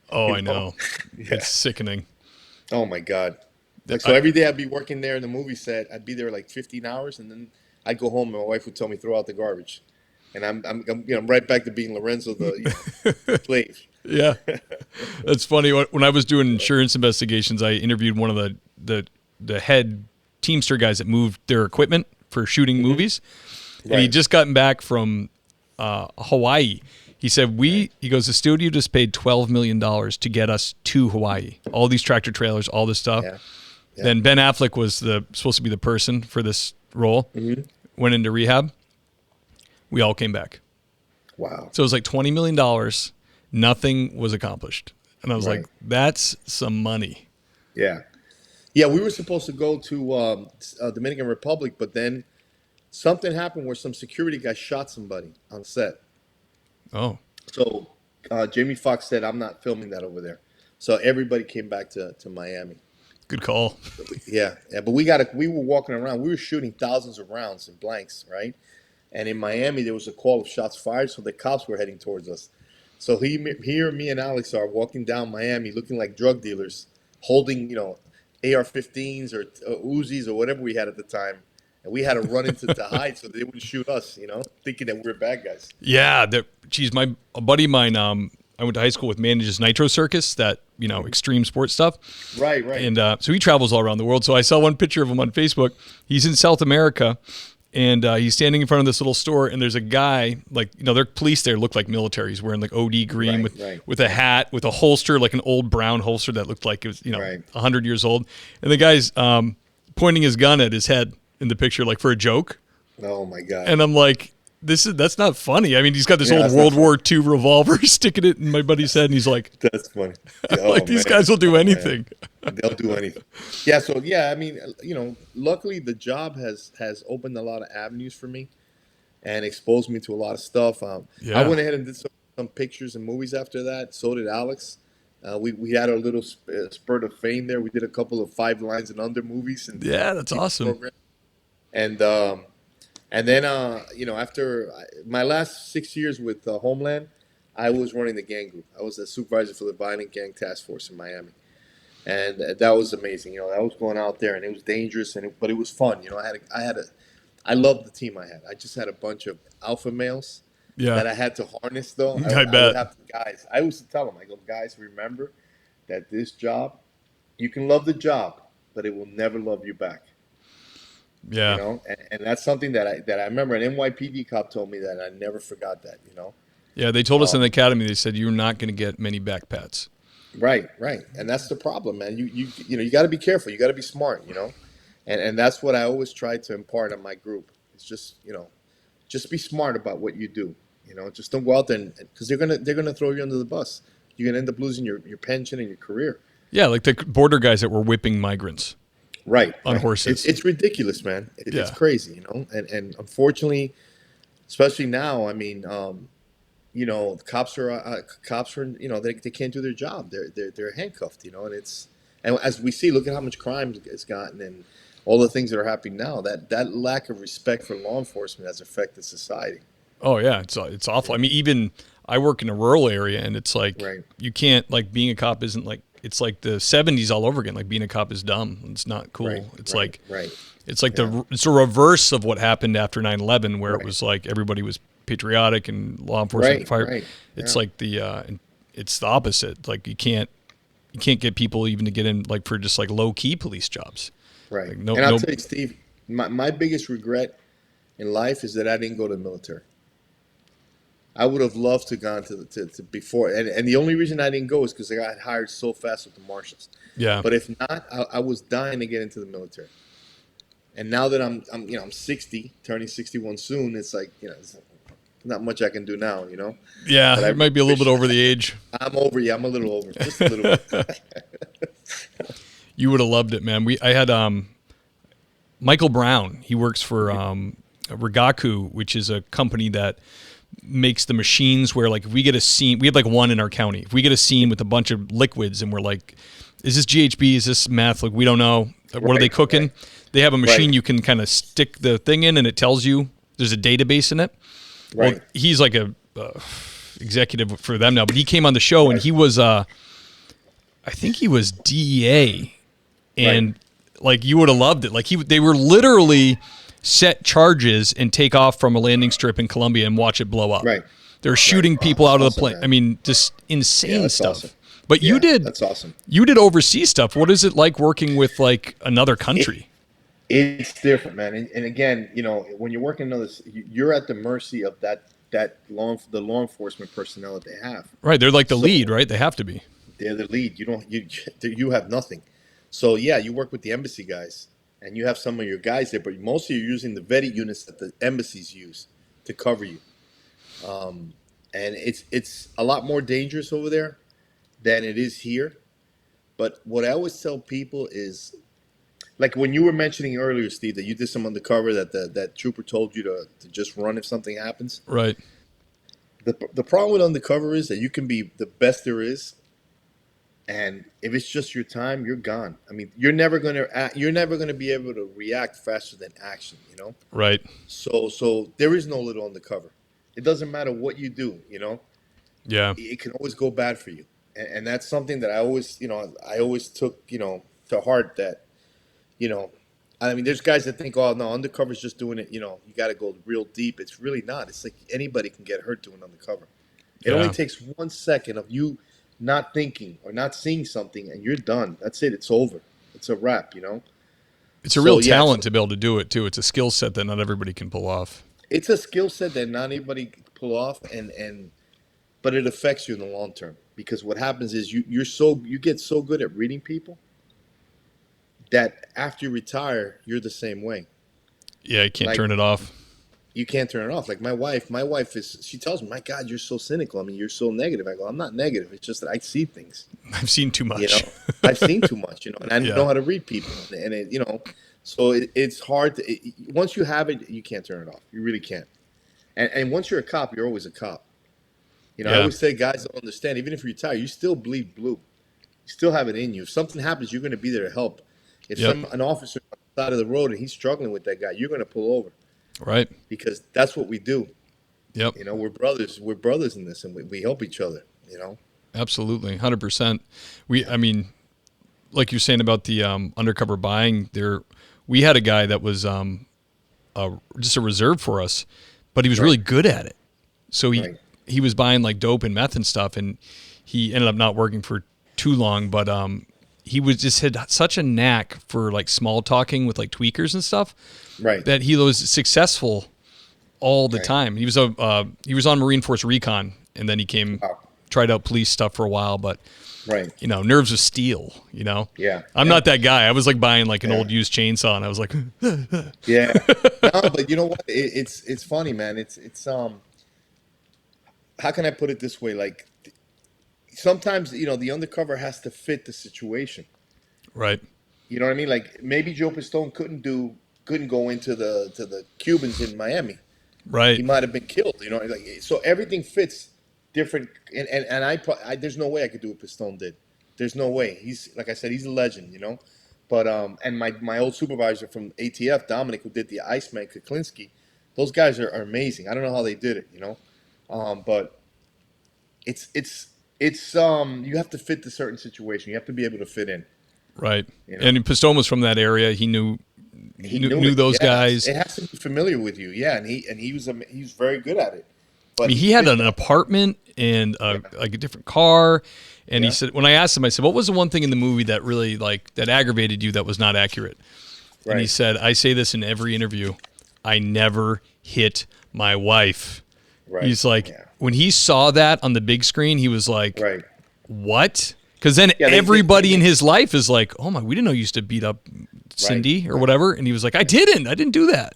Oh, I know. Yeah. It's sickening. Oh my God. So every day I'd be working there in the movie set. I'd be there like 15 hours, and then I'd go home and my wife would tell me throw out the garbage, and I'm right back to being Lorenzo the slave. Yeah, that's funny. When I was doing insurance investigations, I interviewed one of the head Teamster guys that moved their equipment for shooting movies, and he'd just gotten back from Hawaii. He said, he goes, the studio just paid $12 million to get us to Hawaii. All these tractor trailers, all this stuff. Yeah. Yeah. Then Ben Affleck was supposed to be the person for this role. Mm-hmm. Went into rehab. We all came back. Wow. So it was like $20 million. Nothing was accomplished. And I was like, that's some money. Yeah. Yeah, we were supposed to go to Dominican Republic, but then something happened where some security guy shot somebody on set. Oh. So Jamie Foxx said, "I'm not filming that over there." So everybody came back to Miami. Good call. Yeah. But we were walking around. We were shooting thousands of rounds in blanks, right? And in Miami, there was a call of shots fired, so the cops were heading towards us. So here, me and Alex are walking down Miami looking like drug dealers, holding, AR-15s or Uzis or whatever we had at the time. And we had to run into to hide so they wouldn't shoot us, thinking that we were bad guys. Yeah. A buddy of mine, I went to high school with, manages Nitro Circus, that, extreme sports stuff. Right. And so he travels all around the world. So I saw one picture of him on Facebook. He's in South America, and he's standing in front of this little store, and there's a guy, like, their police there look like military. He's wearing like OD green with a hat, with a holster, like an old brown holster that looked like it was, 100 years old. And the guy's pointing his gun at his head in the picture, like for a joke. Oh my God. And I'm like, that's not funny. I mean, he's got this old World War II revolver, sticking it in my buddy's head, and he's like, "That's funny." These guys will do anything. Man. They'll do anything. Yeah. So I mean, luckily the job has opened a lot of avenues for me, and exposed me to a lot of stuff. I went ahead and did some pictures and movies after that. So did Alex. We had a little spurt of fame there. We did a couple of 5 lines and under movies. And that's awesome. Program. And then, after my last 6 years with Homeland, I was running the gang group. I was the supervisor for the Violent Gang Task Force in Miami. And that was amazing. I was going out there, and it was dangerous, but it was fun. I loved the team I had. I just had a bunch of alpha males that I had to harness, though. I bet. I used to tell them, I go, "Guys, remember that this job, you can love the job, but it will never love you back." Yeah. And that's something that I remember. An NYPD cop told me that, and I never forgot that, Yeah, they told us in the academy, they said, you're not going to get many back pats. Right. And that's the problem, man. You got to be careful. You got to be smart, And that's what I always try to impart on my group. It's just, just be smart about what you do. Just don't go out there because they're gonna throw you under the bus. You're gonna end up losing your pension and your career. Yeah, like the border guys that were whipping migrants. Right. On horses. It's ridiculous, man. It's crazy, And unfortunately, especially now, I mean, cops are they can't do their job. They're handcuffed, and as we see, look at how much crime it's gotten, and all the things that are happening now, that lack of respect for law enforcement has affected society. Oh yeah, it's awful. I mean, even I work in a rural area, and it's like Right. you can't like being a cop isn't like it's like the '70s all over again. Like being a cop is dumb. It's not cool. Right, It's right, like right. it's like Yeah. it's a reverse of what happened after 9/11, where it Right. was like everybody was patriotic and law enforcement Right, fire. right. It's Yeah. like it's the opposite. Like you can't get people even to get in like for just like low key police jobs. Right. Like And I'll tell you, Steve, my biggest regret in life is that I didn't go to the military. I would have loved to gone to before, and the only reason I didn't go is because I got hired so fast with the Marshals. yeah. But if not, I was dying to get into the military. And now that I'm 60, turning 61 soon, it's like there's not much I can do now, Yeah, But I it might be a little bit wish over the age. I'm over. Yeah, I'm a little over, just a little bit. You would have loved it, man. I had Michael Brown. He works for Rigaku, which is a company that makes the machines where like if we get a scene, we have like one in our county. If we get a scene with a bunch of liquids and we're like, is this GHB? Is this meth? Like we don't know. What are they cooking? Right. They have a machine Right. you can kind of stick the thing in and it tells you there's a database in it. Right. Well, he's like a executive for them now, but he came on the show and he was I think he was DEA, and like you would have loved it. Like they were literally set charges and take off from a landing strip in Colombia and watch it blow up. Right. They're shooting Right. people out of the Awesome, plane. man. I mean, just insane that's stuff. awesome. But you Yeah, did. That's awesome. You did overseas stuff. What is it like working with like another country? It's different, man. And again, when you're working on this, you're at the mercy of the law enforcement personnel that they have. Right. They're like the So- lead, right? They have to be. They're the lead. You have nothing. So yeah, you work with the embassy guys, and you have some of your guys there, but mostly you're using the vetting units that the embassies use to cover you. And it's a lot more dangerous over there than it is here. But what I always tell people is, like when you were mentioning earlier, Steve, that you did some undercover that trooper told you to just run if something happens. Right. The problem with undercover is that you can be the best there is, and if it's just your time, you're gone. I mean, you're never gonna be able to react faster than action. Right. So there is no little undercover. It doesn't matter what you do. Yeah. It can always go bad for you, and that's something that I always took to heart. That I mean, there's guys that think, oh no, undercover's just doing it. You got to go real deep. It's really not. It's like anybody can get hurt doing undercover. It Yeah. only takes 1 second of you not thinking or not seeing something, and you're done. That's it. It's over. It's a wrap. It's a real So, yeah, talent to be able to do it too. It's a skill set that not everybody can pull off. It's a skill set that not anybody can pull off, but it affects you in the long term, because what happens is you get so good at reading people that after you retire, you're the same way. Yeah, you can't Like- turn it off. You can't turn it off. Like my wife she tells me, my God, you're so cynical. I mean, you're so negative. I go, I'm not negative. It's just that I see things, I've seen too much. I've seen too much, and I Yeah. know how to read people. And so it's hard once you have it, you can't turn it off. You really can't. And once you're a cop, you're always a cop. I Yeah. always say guys don't understand, even if you retire, you still bleed blue. You still have it in you. If something happens, you're going to be there to help. If Yep. an officer on the side of the road and he's struggling with that guy, you're going to pull over, Right. because that's what we do. Yep. We're brothers. We're brothers in this, and we help each other. Absolutely. 100%. I mean, like you're saying about the undercover buying there, we had a guy that was just a reserve for us, but he was really good at it. So Right. he was buying like dope and meth and stuff, and he ended up not working for too long, but he had such a knack for like small talking with like tweakers and stuff, Right. that he was successful all the Right. time. He was on Marine Force Recon, and then he Wow. tried out police stuff for a while, but Right. nerves of steel. Yeah. I'm not that guy. I was like buying like an old used chainsaw, and I was like, Yeah. No, but you know what? It's funny, man. It's how can I put it this way? Like sometimes the undercover has to fit the situation. right, You know what I mean? Like maybe Joe Pistone couldn't go into the Cubans in Miami. right, He might have been killed. Like so everything fits different. And I there's no way I could do what Pistone did. There's no way. He's, like I said, he's a legend. But and my old supervisor from ATF, Dominic, who did the Iceman Kuklinski, those guys are amazing. I don't know how they did it, but it's you have to fit the certain situation. You have to be able to fit in. Right. You know, And Pistone was from that area. He he knew knew it. those Yeah, guys. it has to be familiar with you. Yeah, and he was very good at it. I But mean, he he had fit an that. apartment and Yeah, like a different car. And he yeah, said, when I asked him, I said, "What was the one thing in the movie that really that aggravated you that was not accurate?" And he right, said, "I say this in every interview. I never hit my wife." right. He's like, Yeah, when he saw that on the big screen, he was like, right. "What?" Because then Yeah, everybody in his life is like, "Oh my, we didn't know you used to beat up right, Cindy or right, whatever." And he was like, "I didn't do that."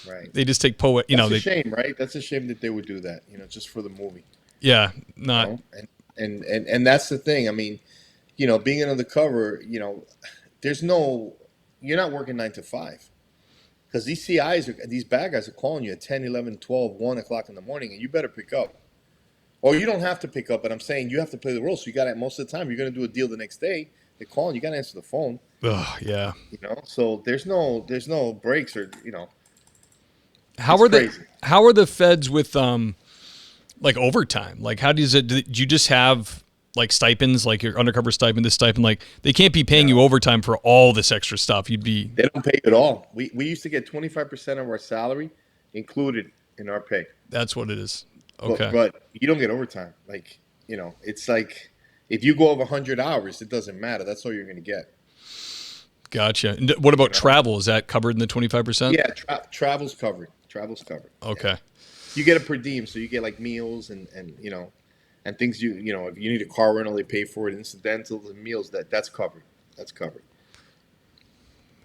right. They just take poet, That's a shame, right? That's a shame that they would do that, just for the movie, yeah, you not know. And that's the thing. I mean, being under the cover, there's no, you're not working 9 to 5 because these bad guys are calling you at 10, 11, 12, 1 o'clock in the morning, and you better pick up. Or you don't have to pick up, but I'm saying you have to play the role. So you got to, most of the time, you're going to do a deal the next day. They're calling, you got to answer the phone, ugh, yeah. So there's no breaks or, How it's are the crazy. how are the feds with like overtime? Like how does it? Do you just have like stipends, like your undercover stipend, this stipend? Like they can't be paying you No, overtime for all this extra stuff. You'd be they don't pay at all. We used to get 25% of our salary included in our pay. that's what it is. But Okay, but you don't get overtime. Like, it's like if you go over 100 hours, it doesn't matter. That's all you're going to get. gotcha. And what about You know? travel? Is that covered in the 25%? Yeah, travel's covered. Travel's covered. Yeah. Okay. You get a per diem, so you get like meals and things if you need a car rental, they pay for it, incidentals and meals, that's covered. That's covered.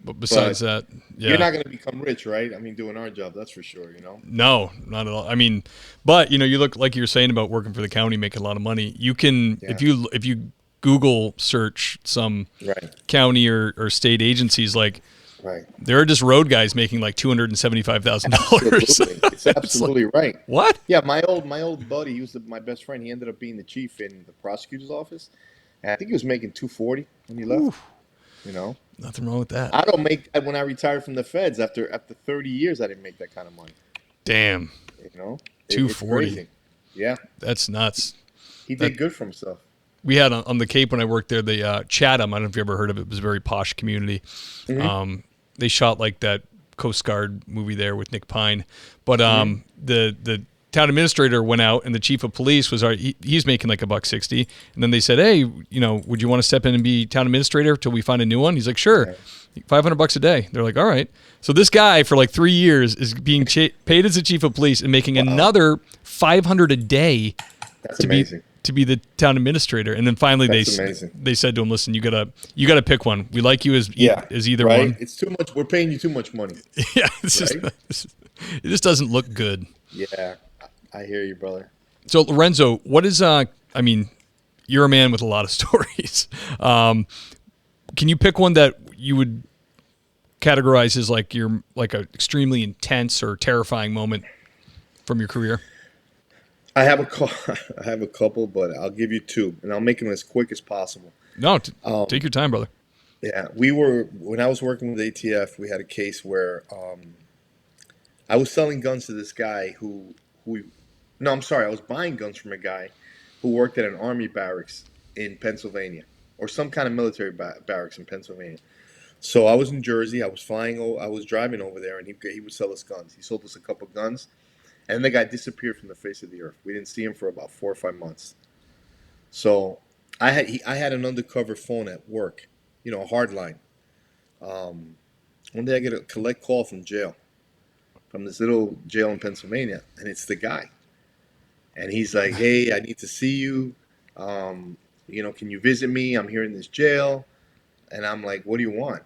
But besides But that, you're yeah. not going to become rich, right? I mean, doing our job, that's for sure. No, not at all. I mean, but you look like you're saying about working for the county, making a lot of money. You can Yeah. if you Google search some Right. county or state agencies, like Right. there are just road guys making like $275,000. Absolutely. It's It's like, absolutely right. what? Yeah, my old buddy, he was my best friend. He ended up being the chief in the prosecutor's office. And I think he was making 240 when he left, you know. Nothing wrong with that. I don't make that when I retired from the feds after 30 years. I didn't make that kind of money. Damn, You know, it's 240. crazy. Yeah, That's nuts. he That did good for himself. we had on the Cape when I worked there, the Chatham. I don't know if you ever heard of it. It was a very posh community. They shot like that Coast Guard movie there with Nick Pine, but the town administrator went out and the chief of police was he's making like $160, and then they said, hey, would you want to step in and be town administrator till we find a new one? He's like, sure. Right. $500 a day. They're like, all right. So this guy for like 3 years is being paid as the chief of police and making another $500 a day That's to amazing. be the town administrator. And then finally That's amazing. they said to him, listen, you gotta pick one. We like you as either right. one. It's too much. We're paying you too much money. Yeah, it's Right? it just doesn't look good. Yeah, I hear you, brother. So Lorenzo, what is I mean, you're a man with a lot of stories. Can you pick one that you would categorize as like your like a extremely intense or terrifying moment from your career? I have I have a couple, but I'll give you two, and I'll make them as quick as possible. No, take your time, brother. Yeah, when I was working with ATF, we had a case where I was selling guns to this guy no, I'm sorry, I was buying guns from a guy who worked at an army barracks in Pennsylvania, or some kind of military barracks in Pennsylvania. So I was in Jersey. I was driving over there, and he would sell us guns. He sold us a couple guns, and then the guy disappeared from the face of the earth. We didn't see him for about 4 or 5 months. So I had an undercover phone at work, a hard line. One day I get a collect call from jail, from this little jail in Pennsylvania, and it's the guy. And he's like, hey, I need to see you. Can you visit me? I'm here in this jail. And I'm like, what do you want?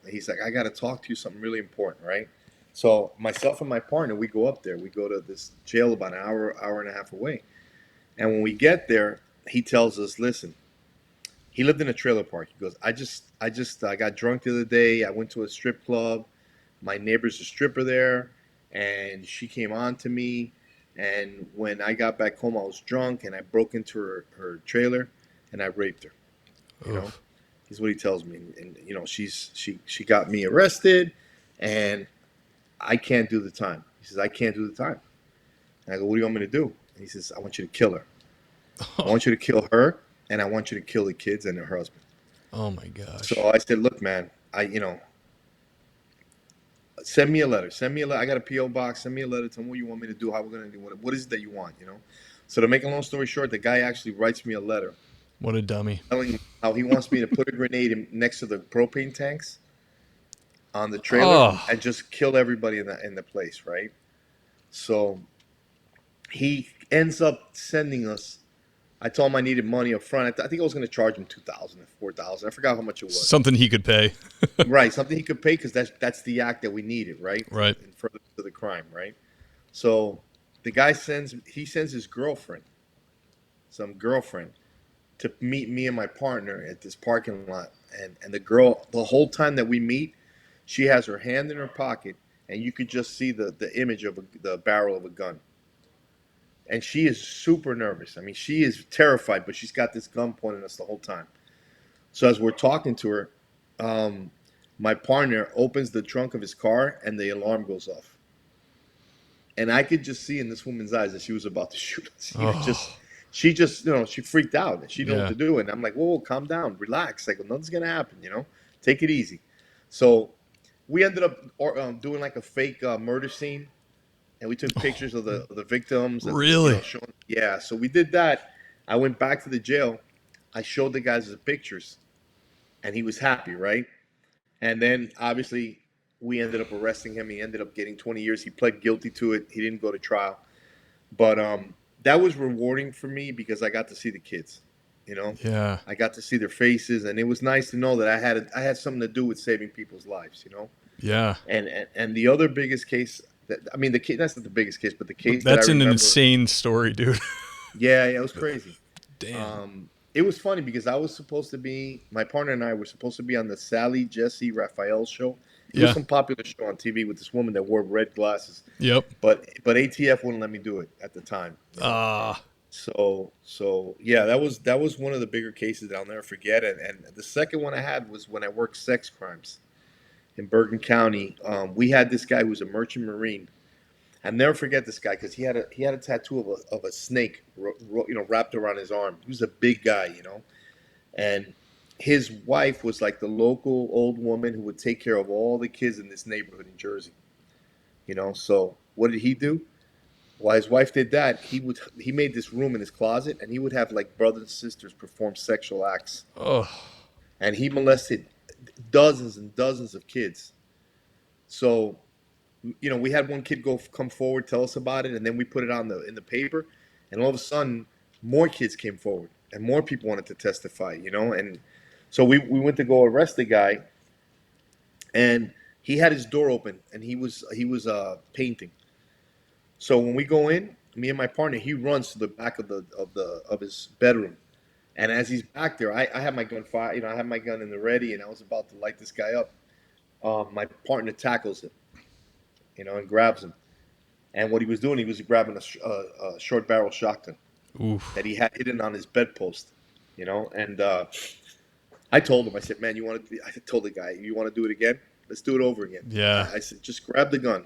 He's like, I got to talk to you, something really important, right? So myself and my partner, we go up there. We go to this jail about an hour and a half away. And when we get there, he tells us, listen, he lived in a trailer park. He goes, I got drunk the other day. I went to a strip club. My neighbor's a stripper there, and she came on to me. And when I got back home, I was drunk, and I broke into her trailer, and I raped her. You know, Is what he tells me. And you know, she got me arrested, and I can't do the time. He says, I can't do the time. And I go, what do you want me to do? And he says, I want you to kill her. I want you to kill her, and I want you to kill the kids and her husband. Oh my gosh. So I said, look, man, send me a letter. Send me a letter. I got a P.O. box. Send me a letter. Tell me what you want me to do, how we're going to do it. What is it that you want, you know? So to make a long story short, the guy actually writes me a letter What a dummy. telling me how he wants me to put a grenade next to the propane tanks on the trailer and just kill everybody in the place, right? So he ends up sending us. I told him I needed money up front. I think I was going to charge him $2,000 or $4,000. I forgot how much it was. Something he could pay. Right, something he could pay because that's the act that we needed, right? Right. And further to the crime, right? So the guy sends his girlfriend, some girlfriend, to meet me and my partner at this parking lot. And the girl, the whole time that we meet, she has her hand in her pocket, and you could just see the image of the barrel of a gun. And she is super nervous. I mean, she is terrified, but she's got this gun pointing at us the whole time. So as we're talking to her, my partner opens the trunk of his car, and the alarm goes off. And I could just see in this woman's eyes that she was about to shoot us. She just, she freaked out. And she didn't know what to do. And I'm like, whoa, calm down, relax. Like, nothing's going to happen, take it easy. So we ended up doing like a fake murder scene. And we took pictures of the victims. And, really? Yeah. So we did that. I went back to the jail. I showed the guys the pictures. And he was happy, right? And then, obviously, we ended up arresting him. He ended up getting 20 years. He pled guilty to it. He didn't go to trial. But that was rewarding for me because I got to see the kids, Yeah. I got to see their faces. And it was nice to know that I had something to do with saving people's lives, Yeah. And the other biggest case, the case, that's not the biggest case, but the case that's that I remember, an insane story, dude. Yeah, it was crazy. Damn. It was funny because my partner and I were supposed to be on the Sally Jesse Raphael show. It was some popular show on TV with this woman that wore red glasses. Yep. But ATF wouldn't let me do it at the time. So yeah, that was one of the bigger cases that I'll never forget. And the second one I had was when I worked sex crimes in Bergen County. We had this guy who was a merchant marine. I'll never forget this guy because he had a tattoo of a snake, wrapped around his arm. He was a big guy, and his wife was like the local old woman who would take care of all the kids in this neighborhood in Jersey. So what did he do? While his wife did that, he made this room in his closet, and he would have like brothers and sisters perform sexual acts. Oh. And he molested dozens and dozens of kids. So we had one kid come forward, tell us about it, and then we put it in the paper, and all of a sudden, more kids came forward, and more people wanted to testify, and so we went to go arrest the guy, and he had his door open, and he was painting. So when we go in, me and my partner, he runs to the back of his bedroom, and as he's back there, I have my gun I have my gun in the ready, and I was about to light this guy up. My partner tackles him. And grabs him. And what he was doing, he was grabbing a short barrel shotgun. Oof. That he had hidden on his bedpost, And I told him, I said, man, I told the guy, you want to do it again? Let's do it over again. Yeah. I said, just grab the gun,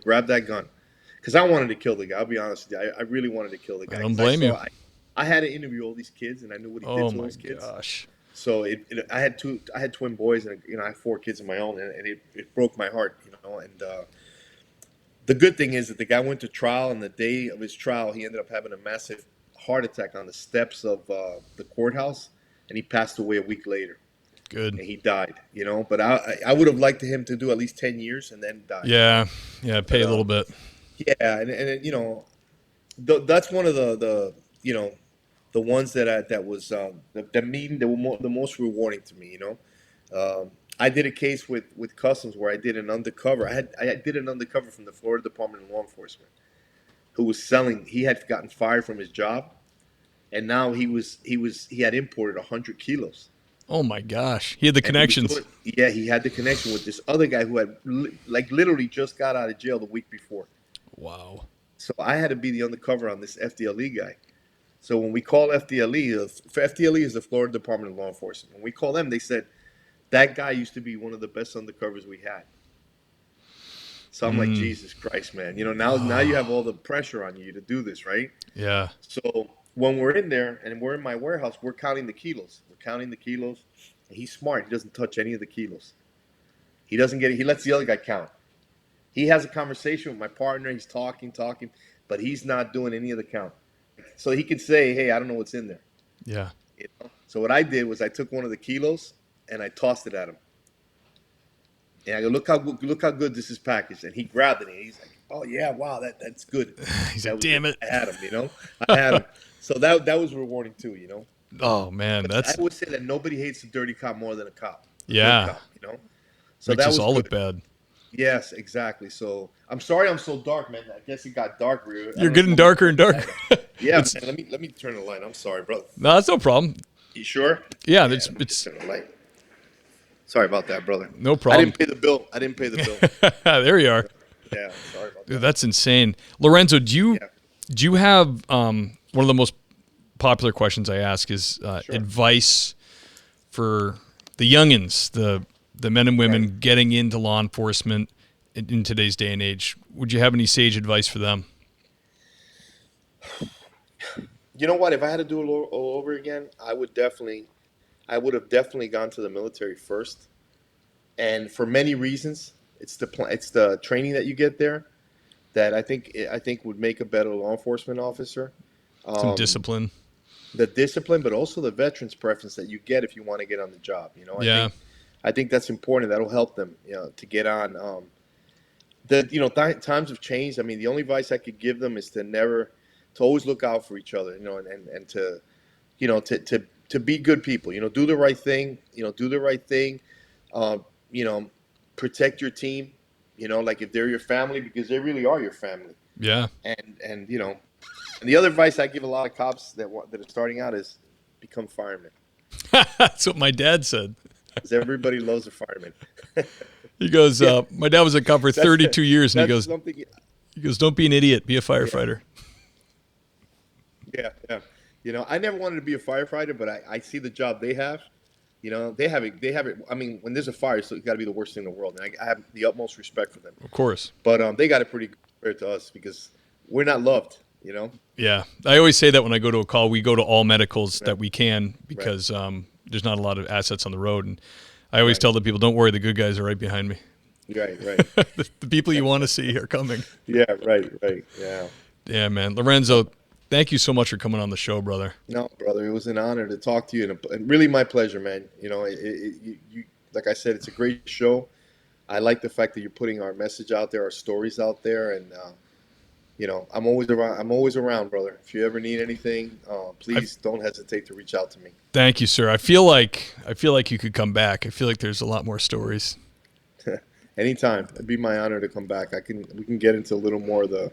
grab that gun. Because I wanted to kill the guy. I'll be honest with you. I really wanted to kill the guy. I don't blame you. I had to interview all these kids, and I knew what he did to those kids. Oh, my gosh. So I had twin boys, and I have 4 kids of my own, and it broke my heart, and the good thing is that the guy went to trial, and the day of his trial, he ended up having a massive heart attack on the steps of the courthouse, and he passed away a week later. Good. And he died, But I would have liked him to do at least 10 years and then die. Yeah, pay a little bit. Yeah, and that's one of the ones that was the most rewarding to me. I did a case with Customs where I did an undercover. I did an undercover from the Florida Department of Law Enforcement, who was selling. He had gotten fired from his job, and now he had imported 100 kilos. Oh my gosh, he had the connections. He had the connection with this other guy who had literally just got out of jail the week before. Wow. So I had to be the undercover on this FDLE guy. So when we call FDLE, FDLE is the Florida Department of Law Enforcement. When we call them, they said that guy used to be one of the best undercovers we had. So I'm like, Jesus Christ, man. Now you have all the pressure on you to do this, right? Yeah. So when we're in there and we're in my warehouse, we're counting the kilos. We're counting the kilos. And he's smart. He doesn't touch any of the kilos. He doesn't get it. He lets the other guy count. He has a conversation with my partner. He's talking, but he's not doing any of the count. So he could say, hey, I don't know what's in there. Yeah. So what I did was I took one of the kilos and I tossed it at him. And I go, look how good this is packaged. And he grabbed it and he's like, oh yeah, wow, that's good. He's like, damn it. I had him, I had him. So that was rewarding too, Oh man, but I would say that nobody hates a dirty cop more than a cop. Yeah. Cop, So makes that us was all good. look bad. Yes, exactly. So I'm sorry I'm so dark, man. I guess it got darker. You're getting darker and darker. Yeah, man, let me turn the light. I'm sorry, brother. No, that's no problem. You sure? Yeah, Let me it's turn the light. Sorry about that, brother. No problem. I didn't pay the bill. There you are. Yeah, sorry about that. Dude, that's insane. Lorenzo, do you have one of the most popular questions I ask is Sure. advice for the youngins, the men and women getting into law enforcement in today's day and age. Would you have any sage advice for them? You know what? If I had to do it all over again, I would have definitely gone to the military first, and for many reasons. It's the training that you get there that I think would make a better law enforcement officer. Some discipline. The discipline, but also the veteran's preference that you get if you want to get on the job. I think that's important. That'll help them, to get on. Times have changed. I mean, the only advice I could give them is to always look out for each other, and to be good people. Do the right thing. Do the right thing. Protect your team. Like if they're your family, because they really are your family. Yeah. And the other advice I give a lot of cops that are starting out is become firemen. That's what my dad said. Because everybody loves a fireman. He goes, my dad was a cop for 32 years, and he goes, don't be an idiot, be a firefighter. Yeah. I never wanted to be a firefighter, but I see the job they have. They have it. I mean, when there's a fire, so it's got to be the worst thing in the world. And I have the utmost respect for them. Of course. But they got it pretty good compared to us because we're not loved, Yeah. I always say that when I go to a call, we go to all medicals that we can because there's not a lot of assets on the road. And I always tell the people, don't worry, the good guys are right behind me. Right. the people you want to see are coming. Yeah, right. Yeah. Yeah, man. Lorenzo, thank you so much for coming on the show, brother. No, brother, it was an honor to talk to you, and really my pleasure, man. You like I said, it's a great show. I like the fact that you're putting our message out there, our stories out there, and I'm always around. I'm always around, brother. If you ever need anything, please don't hesitate to reach out to me. Thank you, sir. I feel like you could come back. I feel like there's a lot more stories. Anytime, it'd be my honor to come back. We can get into a little more of the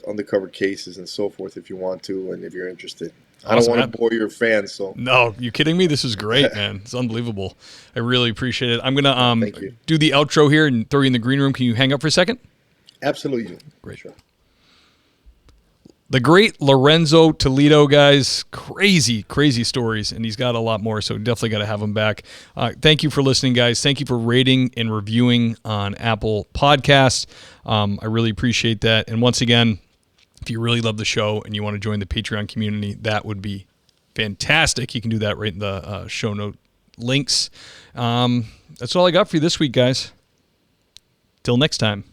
undercover cases and so forth if you want to, and if you're interested. Awesome. I don't want to bore your fans, so. No, you kidding me? This is great, man. It's unbelievable. I really appreciate it. I'm gonna do the outro here and throw you in the green room. Can you hang up for a second? Absolutely. Great. Sure. The great Lorenzo Toledo, guys. Crazy stories, and he's got a lot more, so definitely got to have him back. Thank you for listening, guys. Thank you for rating and reviewing on Apple Podcasts. I really appreciate that. And once again, if you really love the show and you want to join the Patreon community, that would be fantastic. You can do that right in the show note links. That's all I got for you this week, guys. Till next time.